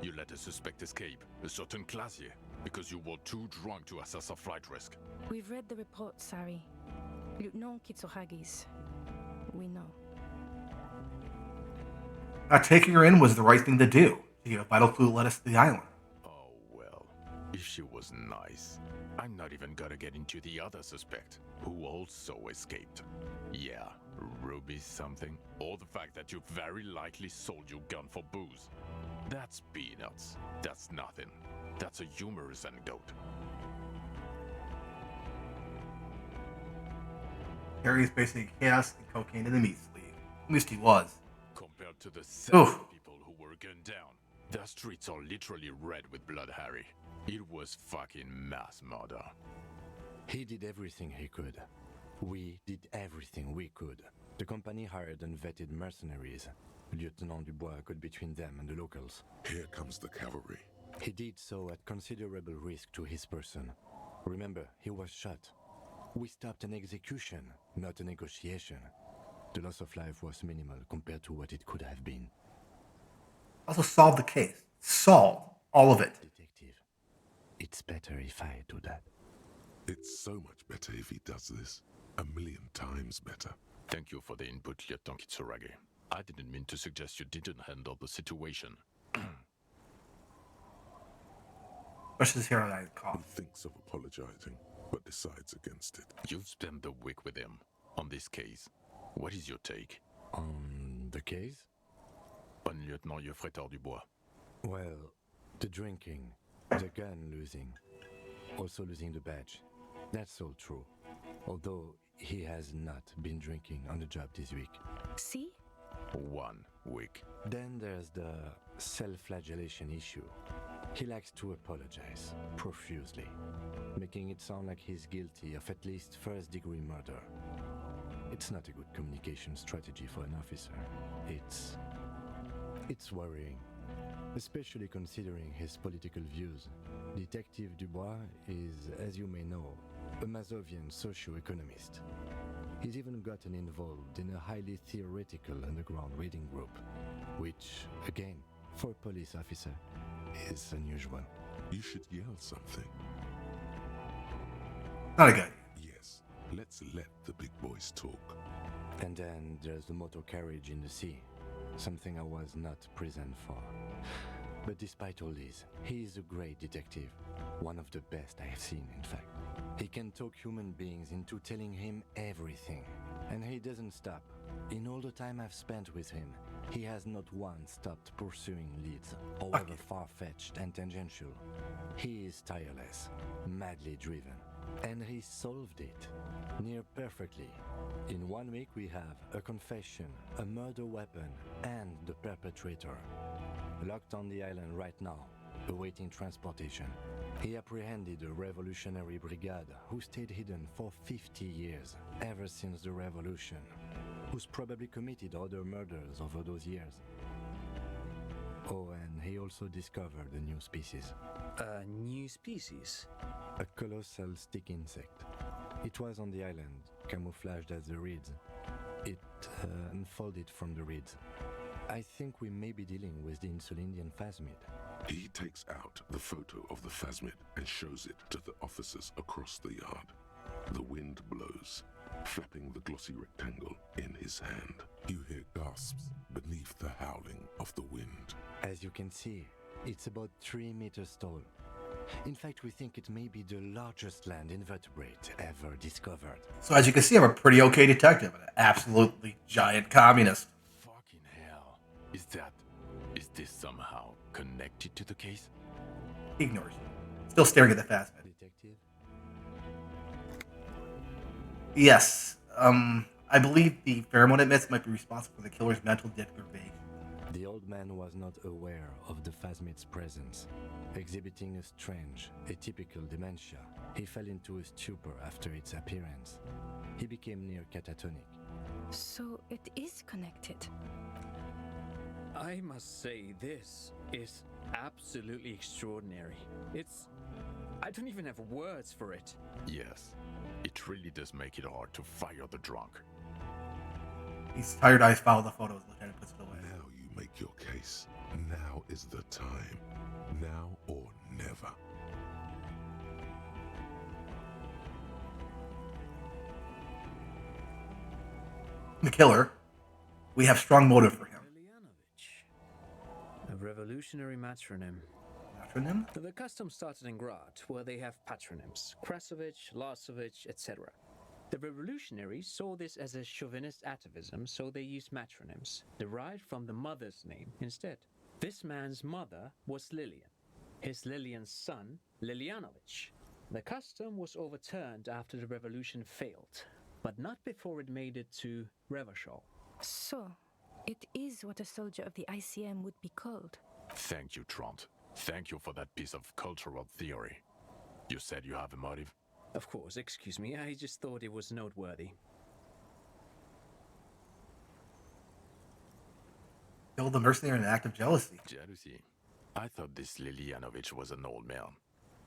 You let a suspect escape, a certain classier, because you were too drunk to assess a flight risk. We've read the reports, Harry. Lieutenant Kitsuragis. We know. Taking her in was the right thing to do. She a vital clue led us to the island. Oh, well. If she was nice, I'm not even gonna get into the other suspect, who also escaped. Yeah, Ruby something. Or the fact that you very likely sold your gun for booze. That's peanuts. That's nothing. That's a humorous anecdote. Harry is basically chaos and cocaine in the meat sleeve. At least he was. Compared to the 7 Oof. people who were gunned down, the streets are literally red with blood, Harry. It was fucking mass murder. He did everything he could. We did everything we could. The company hired unvetted mercenaries. Lieutenant Dubois got between them and the locals. Here comes the cavalry. He did so at considerable risk to his person. Remember, he was shot. We stopped an execution, not a negotiation. The loss of life was minimal compared to what it could have been. Also solved the case. Solved all of it. Detective, it's better if I do that. It's so much better if he does this. 1,000,000 times better. Thank you for the input, Lieutenant Kitsuragi. I didn't mean to suggest you didn't handle the situation. Brushes his hair and I He cough. thinks of apologizing, but decides against it. You've spent the week with him on this case. What is your take? On the case? On Lieutenant Geoffrey Dubois. Well, the drinking, the gun losing, also losing the badge. That's all true. Although he has not been drinking on the job this week. See? 1 week. Then there's the self-flagellation issue. He likes to apologize profusely, making it sound like he's guilty of at least first-degree murder. It's not a good communication strategy for an officer. It's worrying, especially considering his political views. Detective Dubois is, as you may know, a Mazovian socio-economist. He's even gotten involved in a highly theoretical underground reading group, which, again, for a police officer, is unusual. You should yell something. Not a good idea. Yes, let's let the big boys talk. And then there's the motor carriage in the sea, something I was not present for. But despite all this, he is a great detective, one of the best I have seen, in fact. He can talk human beings into telling him everything, and he doesn't stop. In all the time I've spent with him, he has not once stopped pursuing leads, however far-fetched and tangential. He is tireless, madly driven, and he solved it near perfectly. In 1 week we have a confession, a murder weapon, and the perpetrator. Locked on the island right now, awaiting transportation. He apprehended a revolutionary brigade who stayed hidden for 50 years, ever since the revolution, who's probably committed other murders over those years. Oh, and he also discovered a new species. A new species? A colossal stick insect. It was on the island, camouflaged as the reeds. It unfolded from the reeds. I think we may be dealing with the Insulindian phasmid. He takes out the photo of the phasmid and shows it to the officers across the yard. The wind blows, flapping the glossy rectangle in his hand. You hear gasps beneath the howling of the wind. As you can see, it's about 3 meters tall. In fact, we think it may be the largest land invertebrate ever discovered. So as you can see, I'm a pretty okay detective and an absolutely giant communist. Fucking hell. Is this somehow connected to the case? He ignores you. Still staring at the phasmid. Detective? Yes. I believe the pheromone emits might be responsible for the killer's mental deprivation. The old man was not aware of the phasmid's presence. Exhibiting a strange, atypical dementia, he fell into a stupor after its appearance. He became near catatonic. So it is connected. I must say, this is absolutely extraordinary. I don't even have words for it. Yes. It really does make it hard to fire the drunk. His tired eyes follow the photos. Lieutenant puts it away. Now you make your case. Now is the time. Now or never. The killer. We have strong motive for him. A revolutionary matronym. Acronym? The custom started in Grad, where they have patronyms Krasovich, Lasovich, etc. The revolutionaries saw this as a chauvinist atavism, so they used matronyms, derived from the mother's name instead. This man's mother was Lilian, his Lilian's son, Lilianovich. The custom was overturned after the revolution failed, but not before it made it to Revachol. So, it is what a soldier of the ICM would be called. Thank you, Trant. Thank you for that piece of cultural theory. You said you have a motive? Of course, excuse me, I just thought it was noteworthy. Killed the mercenary in an act of jealousy. Jealousy? I thought this Lilianovich was an old man.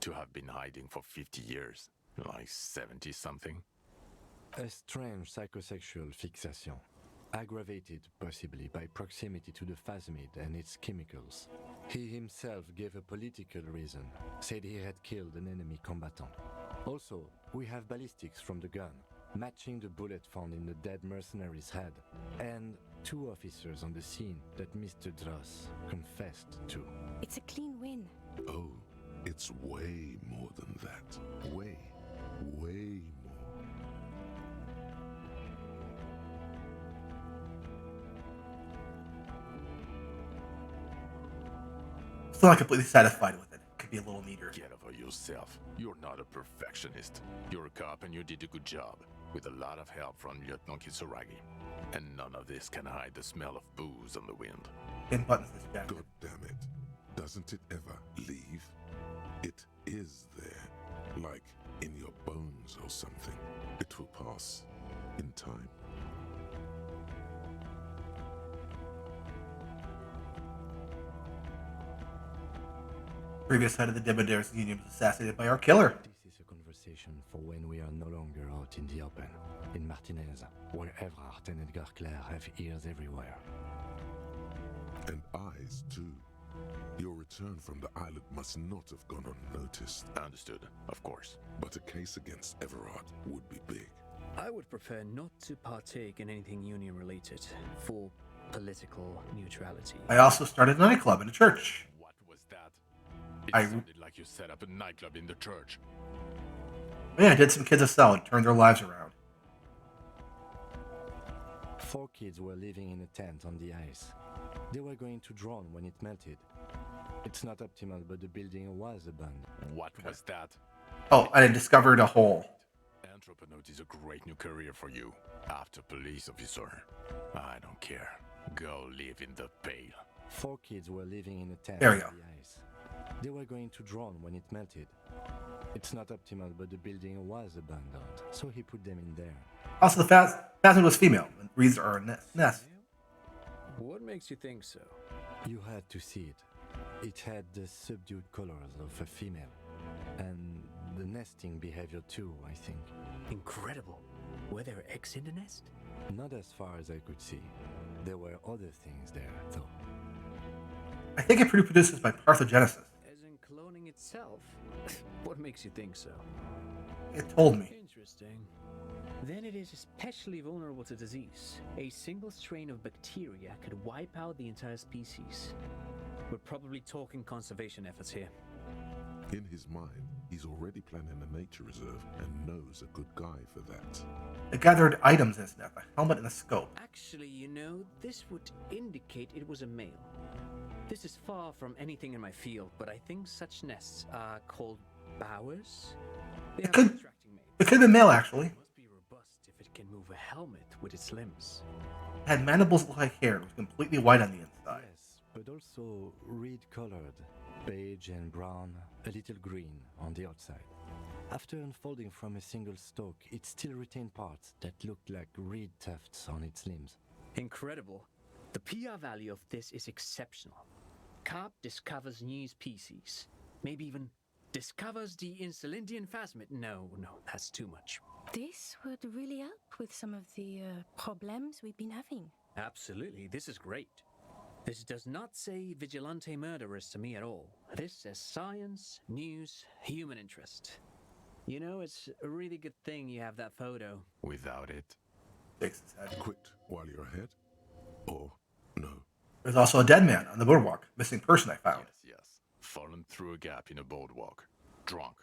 To have been hiding for 50 years. Like 70-something. A strange psychosexual fixation, aggravated possibly by proximity to the phasmid and its chemicals. He himself gave a political reason, said he had killed an enemy combatant. Also, we have ballistics from the gun, matching the bullet found in the dead mercenary's head, and 2 officers on the scene that Mr. Dross confessed to. It's a clean win. Oh, it's way more than that. Way more. Still not completely satisfied with it. Could be a little neater. Get over yourself. You're not a perfectionist. You're a cop and you did a good job. With a lot of help from Lieutenant Kitsuragi. And none of this can hide the smell of booze on the wind. Pin buttons this jacket. God damn it. Doesn't it ever leave? It is there. Like in your bones or something. It will pass in time. Previous head of the Demedaris Union was assassinated by our killer. This is a conversation for when we are no longer out in the open. In Martinez, where Evrart and Edgar Clare have ears everywhere. And eyes too. Your return from the island must not have gone unnoticed. Understood, of course. But a case against Everard would be big. I would prefer not to partake in anything union related, for political neutrality. I also started a nightclub in a church. What was that? It I- sounded like you set up a nightclub in the church. Yeah, I did some kids a solid, turned their lives around. 4 kids were living in a tent on the ice. They were going to drown when it melted. It's not optimal, but the building was abandoned. What was that? Oh, and I discovered a hole. Entrepreneurship is a great new career for you. After police officer. I don't care. Go live in the pale. 4 kids were living in a tent There on we go. the ice. They were going to drown when it melted. It's not optimal, but the building was abandoned, so he put them in there. Also, the Phasmid was female, and reeds are a nest. What makes you think so? You had to see it. It had the subdued colors of a female. And the nesting behavior too, I think. Incredible. Were there eggs in the nest? Not as far as I could see. There were other things there, though. I think it reproduces by parthenogenesis. As in cloning itself? What makes you think so? It told me. Interesting. Then it is especially vulnerable to disease. A single strain of bacteria could wipe out the entire species. We're probably talking conservation efforts here. In his mind, he's already planning a nature reserve and knows a good guy for that. It gathered items in its nest, a helmet and a scope. Actually, you know, this would indicate it was a male. This is far from anything in my field, but I think such nests are called bowers. They It have could- attracting mates. It could have been male, actually. It must be robust if it can move a helmet with its limbs. It had mandibles that looked like hair. It was completely white on the inside. Yes, but also reed-colored, beige and brown, a little green on the outside. After unfolding from a single stalk, it still retained parts that looked like reed tufts on its limbs. Incredible. The PR value of this is exceptional. Carp discovers new species. Maybe even discovers the Insulindian phasmid. No, that's too much. This would really help with some of the problems we've been having. Absolutely, this is great. This does not say vigilante murderers to me at all. This says science, news, human interest. You know, it's a really good thing you have that photo. Without it, Shakes his head. Quit while you're ahead? Or no? There's also a dead man on the boardwalk. Missing person I found. Yes. Fallen through a gap in a boardwalk. Drunk.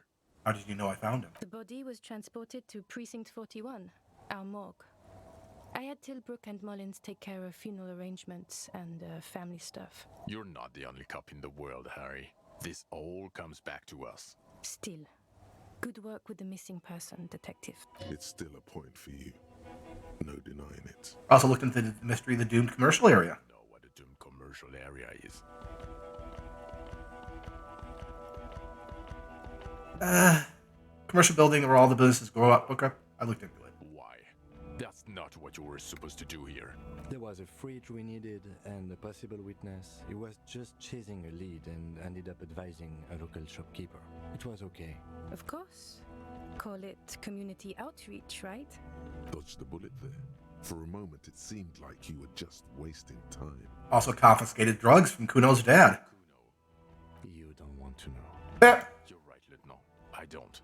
How did you know I found him? The body was transported to Precinct 41, our morgue. I had Tilbrook and Mullins take care of funeral arrangements and family stuff. You're not the only cop in the world, Harry. This all comes back to us. Still, good work with the missing person, detective. It's still a point for you. No denying it. Also looked into the mystery of the doomed commercial area. Know what a doomed commercial area is. Commercial building where all the businesses grow up, book up. I looked into it. Why? That's not what you were supposed to do here. There was a fridge we needed and a possible witness. He was just chasing a lead and ended up advising a local shopkeeper. It was okay. Of course. Call it community outreach, right? Dodged the bullet there. For a moment, it seemed like you were just wasting time. Also confiscated drugs from Kuno's dad. You don't want to know. Eh, You're right, Lieutenant. I don't.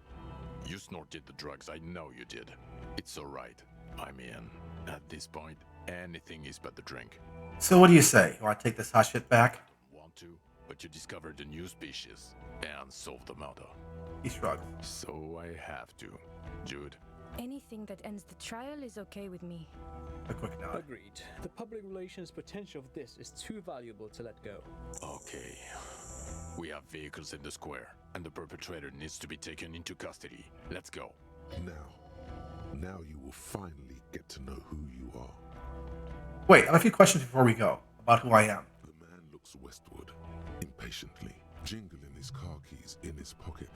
You snorted the drugs, I know you did. It's alright. I mean, at this point, anything is but the drink. So what do you say? You want to take this hot shit back? Want to, but you discovered a new species and solved the murder. He shrugged. So I have to. Jude, Anything that ends the trial is okay with me. A quick nod. Agreed. The public relations potential of this is too valuable to let go. okay. We have vehicles in the square, and the perpetrator needs to be taken into custody. Let's go. Now you will finally get to know who you are. Wait, I have a few questions before we go about who I am. The man looks westward, impatiently, jingling his car keys in his pocket.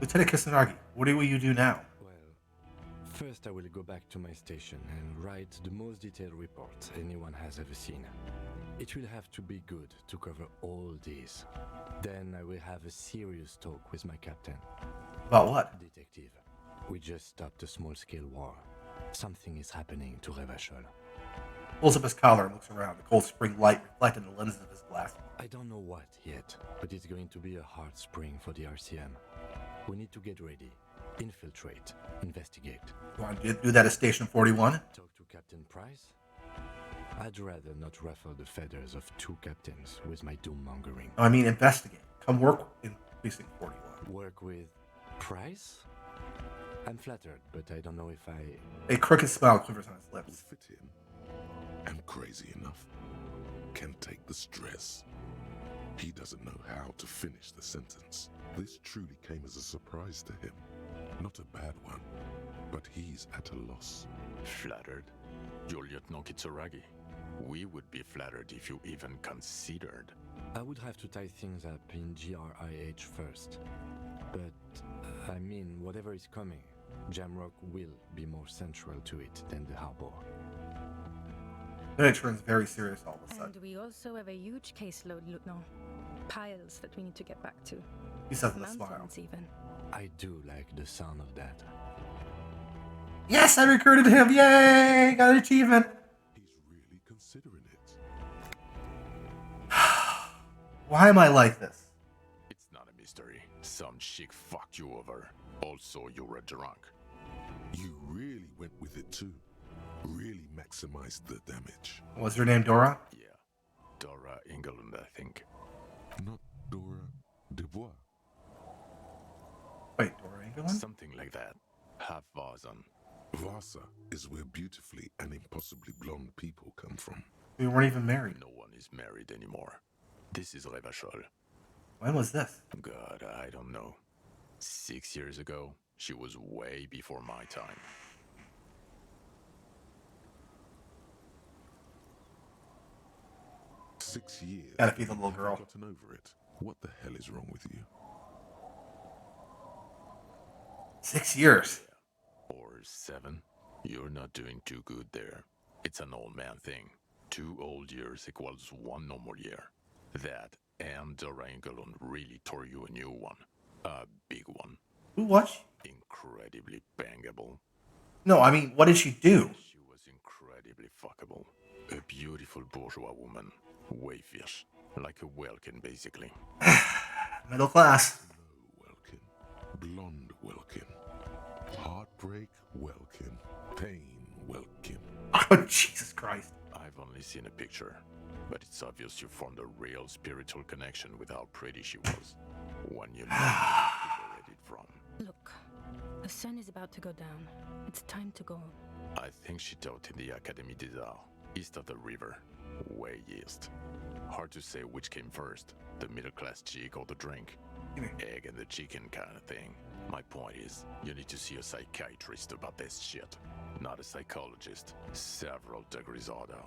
Lieutenant Kusanagi, what will you do now? Well, first I will go back to my station and write the most detailed report anyone has ever seen. It will have to be good to cover all these. Then I will have a serious talk with my captain. About what? Detective, we just stopped a small-scale war. Something is happening to Revachol. Pulls up his collar and looks around, the cold spring light reflecting the lenses of his glass. I don't know what yet, but it's going to be a hard spring for the RCM. We need to get ready, infiltrate, investigate. You want to do that at Station 41? Talk to Captain Price? I'd rather not ruffle the feathers of two captains with my doom-mongering. No, I mean investigate. Come work in Precinct 41. Work with Price? I'm flattered, but I don't know if I... A crooked smile quivers on his Will lips. fit in. Am crazy enough. Can take the stress. He doesn't know how to finish the sentence. This truly came as a surprise to him. Not a bad one, but he's at a loss. Flattered? You're Lieutenant Kitsuragi. We would be flattered if you even considered. I would have to tie things up in GRIH first. But, I mean, whatever is coming, Jamrock will be more central to it than the harbor. Then it turns very serious all of a sudden. And we also have a huge caseload, Lieutenant. Piles that we need to get back to. He says with a smile. Mountains, even. I do like the sound of that. Yes, I recruited him! Yay! Got an achievement! He's really considering it. Why am I like this? It's not a mystery. Some chick fucked you over. Also, you're a drunk. You really went with it too. Really maximized the damage. Was her name Dora? Yeah. Dora England, I think. Not Dora Dubois. Wait, Dora England? Something like that. Half Vazan. Vasa is where beautifully and impossibly blonde people come from. We weren't even married. No one is married anymore. This is Revachol. When was this? God, I don't know. 6 years ago, she was way before my time. Six years. Gotta feed the and little you girl. haven't gotten over it. What the hell is wrong with you? 6 years. Or 7. You're not doing too good there. It's an old man thing. 2 old years equals 1 normal year. That and Dora England really tore you a new one. A big one. Who was she? Incredibly bangable. No, I mean, what did she do? She was incredibly fuckable. A beautiful bourgeois woman. Wayfish. Like a Welkin, basically. Middle class. No, Welkin. Blonde Welkin. Heartbreak Welkin. Pain Welkin. Oh, Jesus Christ. I've only seen a picture, but it's obvious you formed a real spiritual connection with how pretty she was. One you know where it from. Look, the sun is about to go down. It's time to go. I think she taught in the Académie des Arts, east of the river. Way east. Hard to say which came first, the middle-class chick or the drink. Egg and the chicken kind of thing. My point is, you need to see a psychiatrist about this shit. Not a psychologist. Several degrees harder.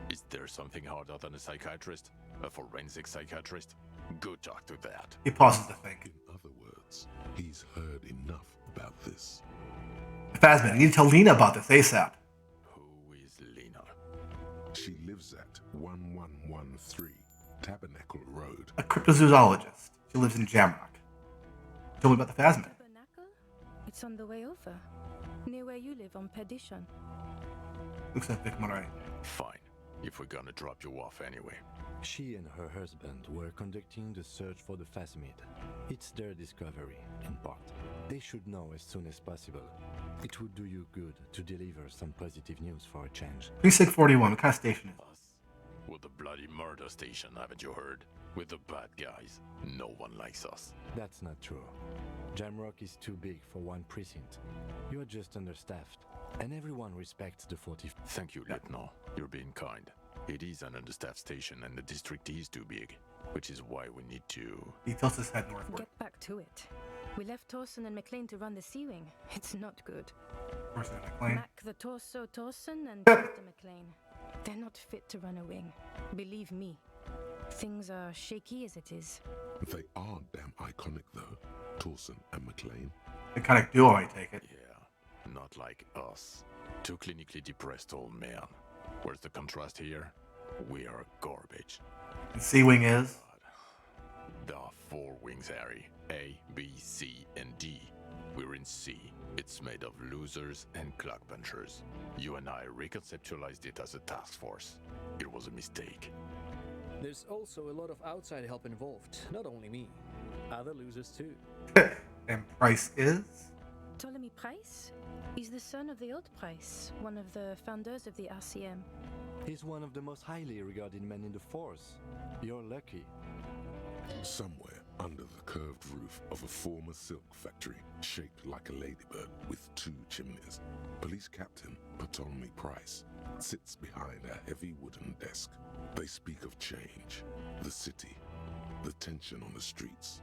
Is there something harder than a psychiatrist? A forensic psychiatrist? Go talk to that. He pauses to think. In other words, he's heard enough about this. Phasma, you need to tell Lena about this ASAP. Who is Lena? She lives at 1113 Tabernacle Road. A cryptozoologist. She lives in Jamrock. Tell me about the Phasma. Tabernacle? It's on the way over. Near where you live on Perdition. Looks like Vic Moray. Fine. If we're gonna drop you off anyway. She and her husband were conducting the search for the Phasmid. It's their discovery, in part. They should know as soon as possible. It would do you good to deliver some positive news for a change. Precinct 41, what kind of station is it? Us. We're the bloody murder station, haven't you heard? We're the bad guys. No one likes us. That's not true. Jamrock is too big for one precinct. You're just understaffed, and everyone respects the 40th. Thank you, Lieutenant. You're being kind. It is an understaffed station and the district is too big, which is why we need to... He tilts his head northward. Get back to it. We left Torsen and McLean to run the Sea Wing. It's not good. Torsen and McLean. Mac the Torso Torsen and Mr. McLean. They're not fit to run a wing. Believe me. Things are shaky as it is. They are damn iconic though, Torsen and McLean. The kind of duo, I take it. Yeah, not like us. Two clinically depressed old men. Where's the contrast here? We are garbage. And C-Wing is? There are 4 wings, Harry. A, B, C, and D. We're in C. It's made of losers and clock punchers. You and I reconceptualized it as a task force. It was a mistake. There's also a lot of outside help involved, not only me. Other losers too. And Price is? Ptolemy Price? He's the son of the old Price, one of the founders of the RCM. He's one of the most highly regarded men in the force. You're lucky. Somewhere under the curved roof of a former silk factory, shaped like a ladybird with 2 chimneys, Police Captain Ptolemy Price sits behind a heavy wooden desk. They speak of change, the city, the tension on the streets.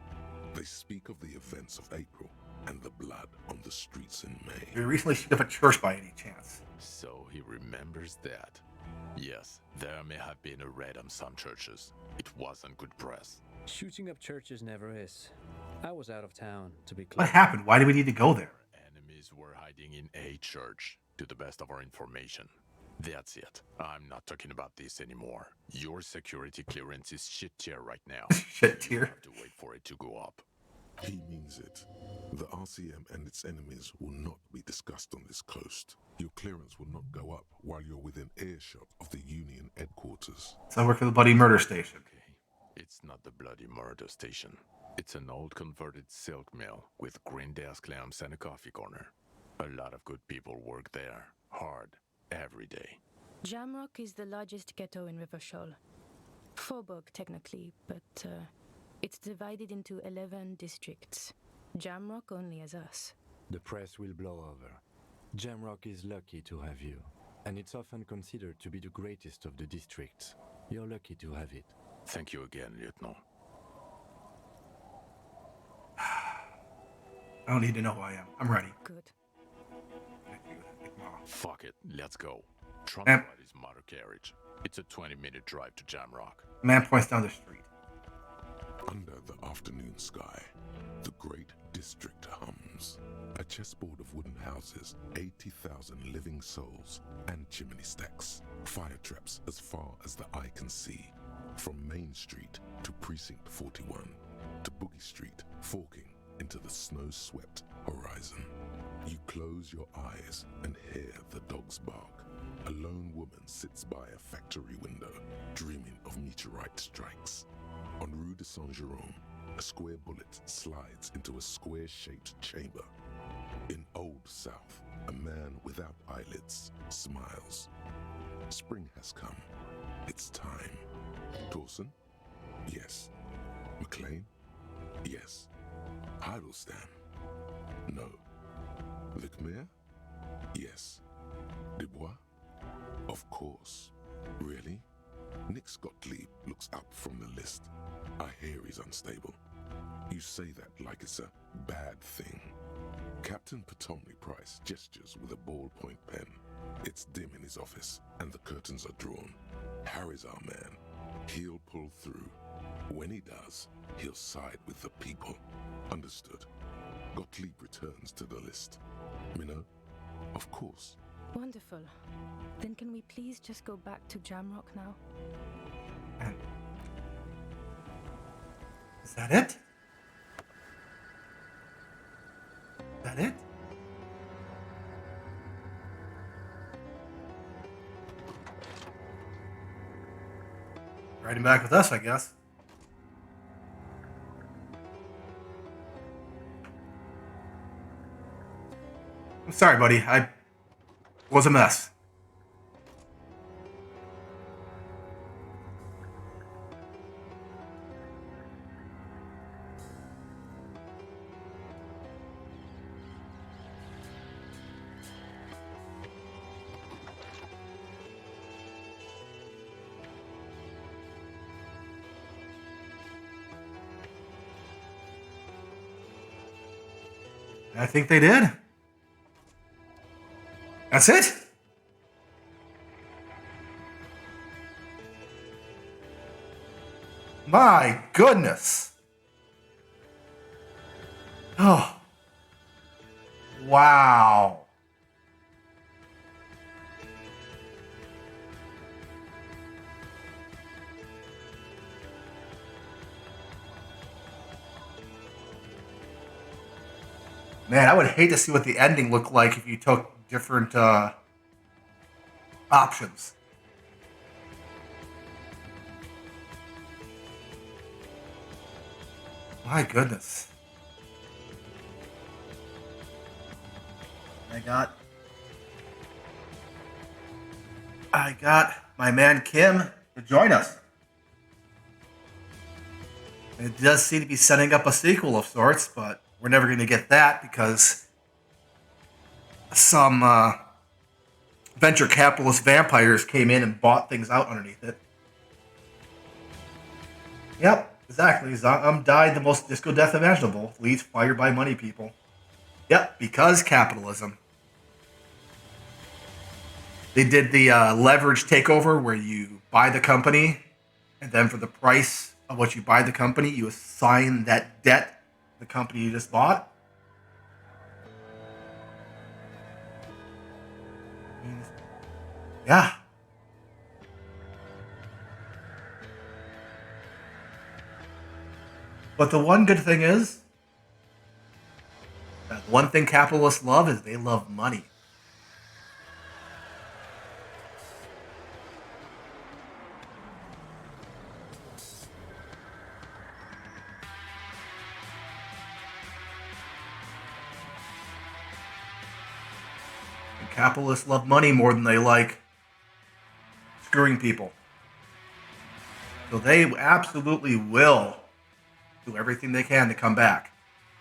They speak of the events of April and the blood on the streets in May. Did he recently shoot up a church by any chance? So he remembers that. Yes, there may have been a raid on some churches. It wasn't good press. Shooting up churches never is. I was out of town, to be clear. What happened? Why do we need to go there? Enemies were hiding in a church, to the best of our information. That's it. I'm not talking about this anymore. Your security clearance is shit tier right now. Shit You tier. have to wait for it to go up. He means it. The RCM and its enemies will not be discussed on this coast. Your clearance will not go up while you're within earshot of the Union headquarters. So I work for the Bloody Murder Station. Okay, it's not the bloody murder station. It's an old converted silk mill with green desk lamps and a coffee corner. A lot of good people work there, hard, every day. Jamrock is the largest ghetto in River Shoal. Faubourg, technically, but it's divided into 11 districts. Jamrock only has us. The press will blow over. Jamrock is lucky to have you, and it's often considered to be the greatest of the districts. You're lucky to have it. Thank you again, Lieutenant. I don't need to know who I am. I'm ready. Good. Thank you. Thank you, Mom. Fuck it, let's go. Trump Ma'am. got his motor carriage. It's a 20-minute drive to Jamrock. Man points down the street. Under the afternoon sky, the great district hums. A chessboard of wooden houses, 80,000 living souls, and chimney stacks. Fire traps as far as the eye can see. From Main Street to Precinct 41, to Boogie Street, forking into the snow-swept horizon. You close your eyes and hear the dogs bark. A lone woman sits by a factory window, dreaming of meteorite strikes. On Rue de Saint-Jérôme, a square bullet slides into a square-shaped chamber. In Old South, a man without eyelids smiles. Spring has come. It's time. Dawson? Yes. McLean? Yes. Heidelstein? No. Vicmere? Yes. Dubois? Of course. Really? Nick Gottlieb looks up from the list. I hear he's unstable. You say that like it's a bad thing. Captain Ptolemy Price gestures with a ballpoint pen. It's dim in his office, and the curtains are drawn. Harry's our man. He'll pull through. When he does, he'll side with the people. Understood. Gottlieb returns to the list. Minnow? Of course. Wonderful. Then can we please just go back to Jamrock now? Is that it? Is that it? Riding back with us, I guess. I'm sorry, buddy. I was a mess. I think they did. That's it? My goodness. Oh. Wow. Man, I would hate to see what the ending looked like if you took different options. My goodness. I got my man Kim to join us. It does seem to be setting up a sequel of sorts, but we're never going to get that because some venture capitalist vampires came in and bought things out underneath it. Yep, exactly. Died the most disco death imaginable. Leads fired by money people. Yep, because capitalism. They did the leverage takeover where you buy the company, and then for the price of what you buy the company, you assign that debt to the company you just bought. Yeah. But the one good thing is, that one thing capitalists love is they love money. And capitalists love money more than they like screwing people. So they absolutely will do everything they can to come back.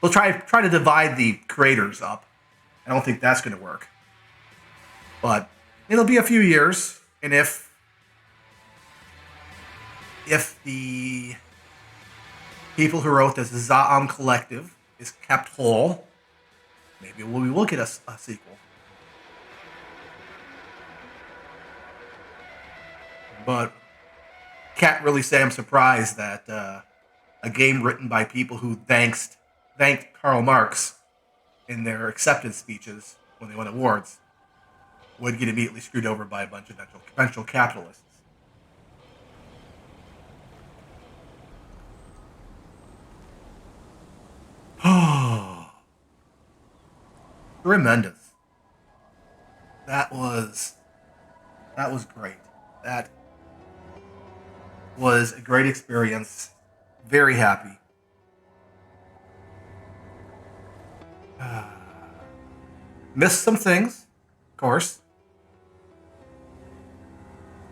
They'll try to divide the creators up. I don't think that's going to work. But it'll be a few years, and if the people who wrote this Za'am Collective is kept whole, maybe we will get a sequel. But can't really say I'm surprised that a game written by people who thanked Karl Marx in their acceptance speeches when they won awards would get immediately screwed over by a bunch of venture capitalists. Tremendous. That was great. That was a great experience. Very happy. Missed some things, of course.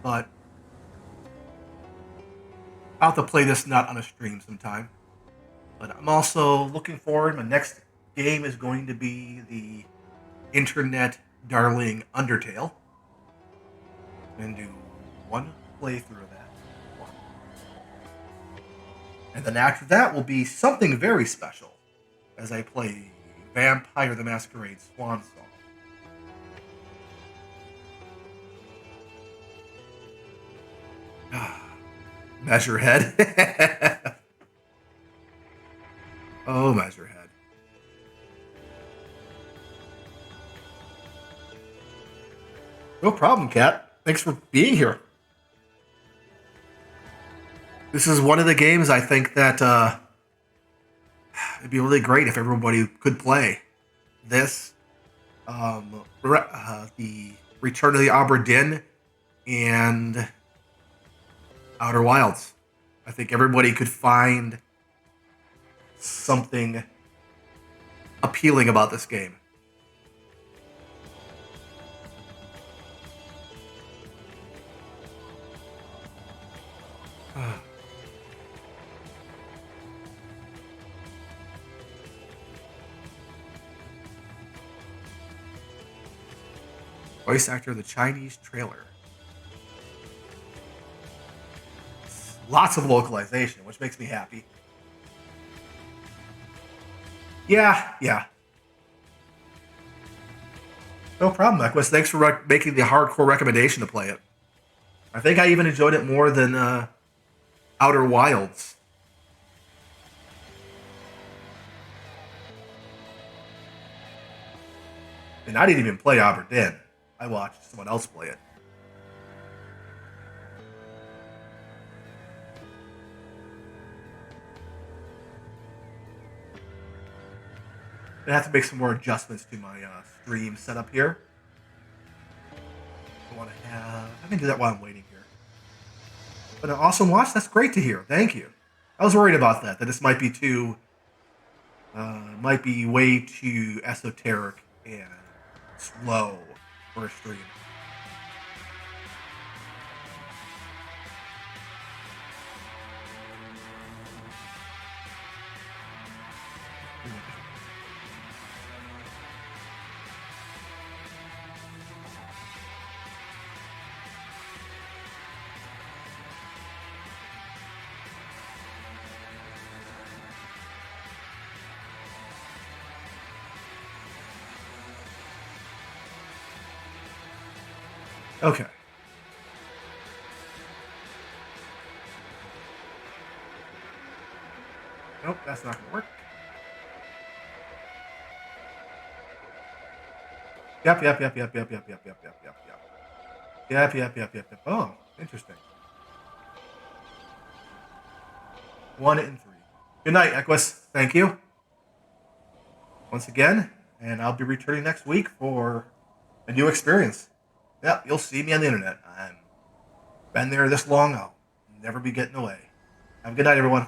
but I'll have to play this not on a stream sometime. But I'm also looking forward. My next game is going to be the internet darling Undertale. I'm going to do one playthrough of that. One. And then after that will be something very special as I play Vampire the Masquerade Swan Song. Measurehead. Oh, Measurehead. No problem, Kat. Thanks for being here. This is one of the games I think that it'd be really great if everybody could play. This, the Return of the Obra Dinn, and Outer Wilds. I think everybody could find something appealing about this game. Voice actor of the Chinese trailer. Lots of localization, which makes me happy. Yeah. No problem, Equus. Thanks for making the hardcore recommendation to play it. I think I even enjoyed it more than Outer Wilds. And I didn't even play Obra Dinn. I watched someone else play it. I have to make some more adjustments to my stream setup here. I can do that while I'm waiting here. But an awesome watch. That's great to hear. Thank you. I was worried about that. That this might be might be way too esoteric and slow for a stream. Okay. Nope, that's not gonna work. Yep. Oh, interesting. 1 and 3. Good night, Equus. Thank you. Once again, and I'll be returning next week for a new experience. Yep, you'll see me on the internet. I've been there this long, I'll never be getting away. Have a good night, everyone.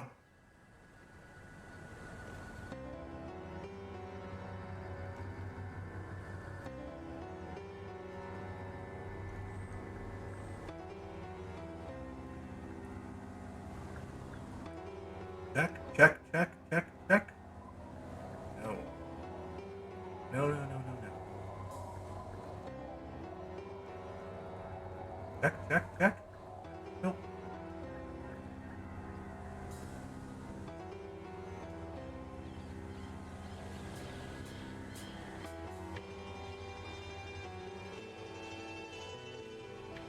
Check. No. Check. Nope.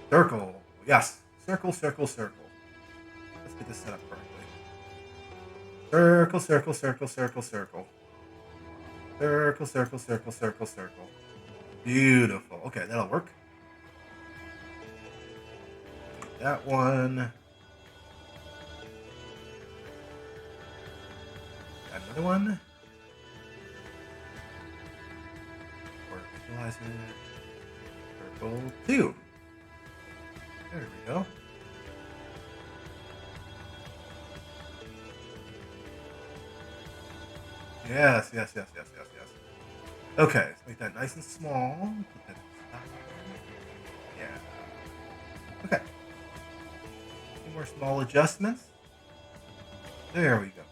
Circle. Yes. Circle. Let's get this set up correctly. Circle. Beautiful. Okay, that'll work. That one. Another one. Visualize it. Circle 2. There we go. Yes. Okay, let's make that nice and small. Put that inside. Yeah. Okay. more small adjustments. There we go.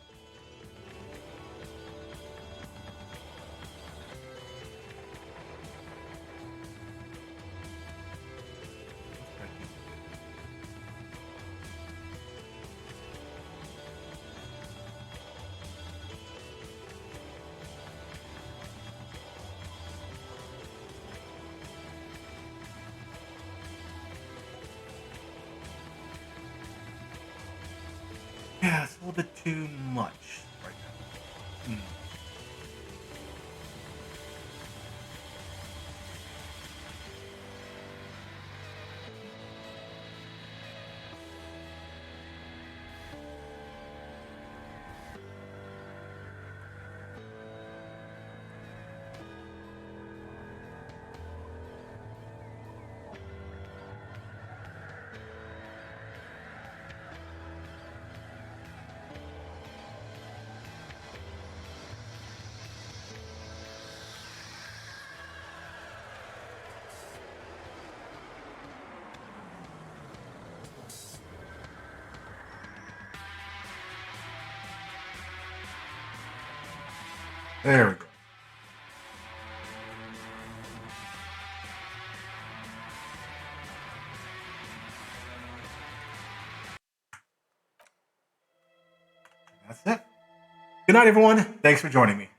Yeah, it's a little bit too much right now. There we go. That's it. Good night, everyone. Thanks for joining me.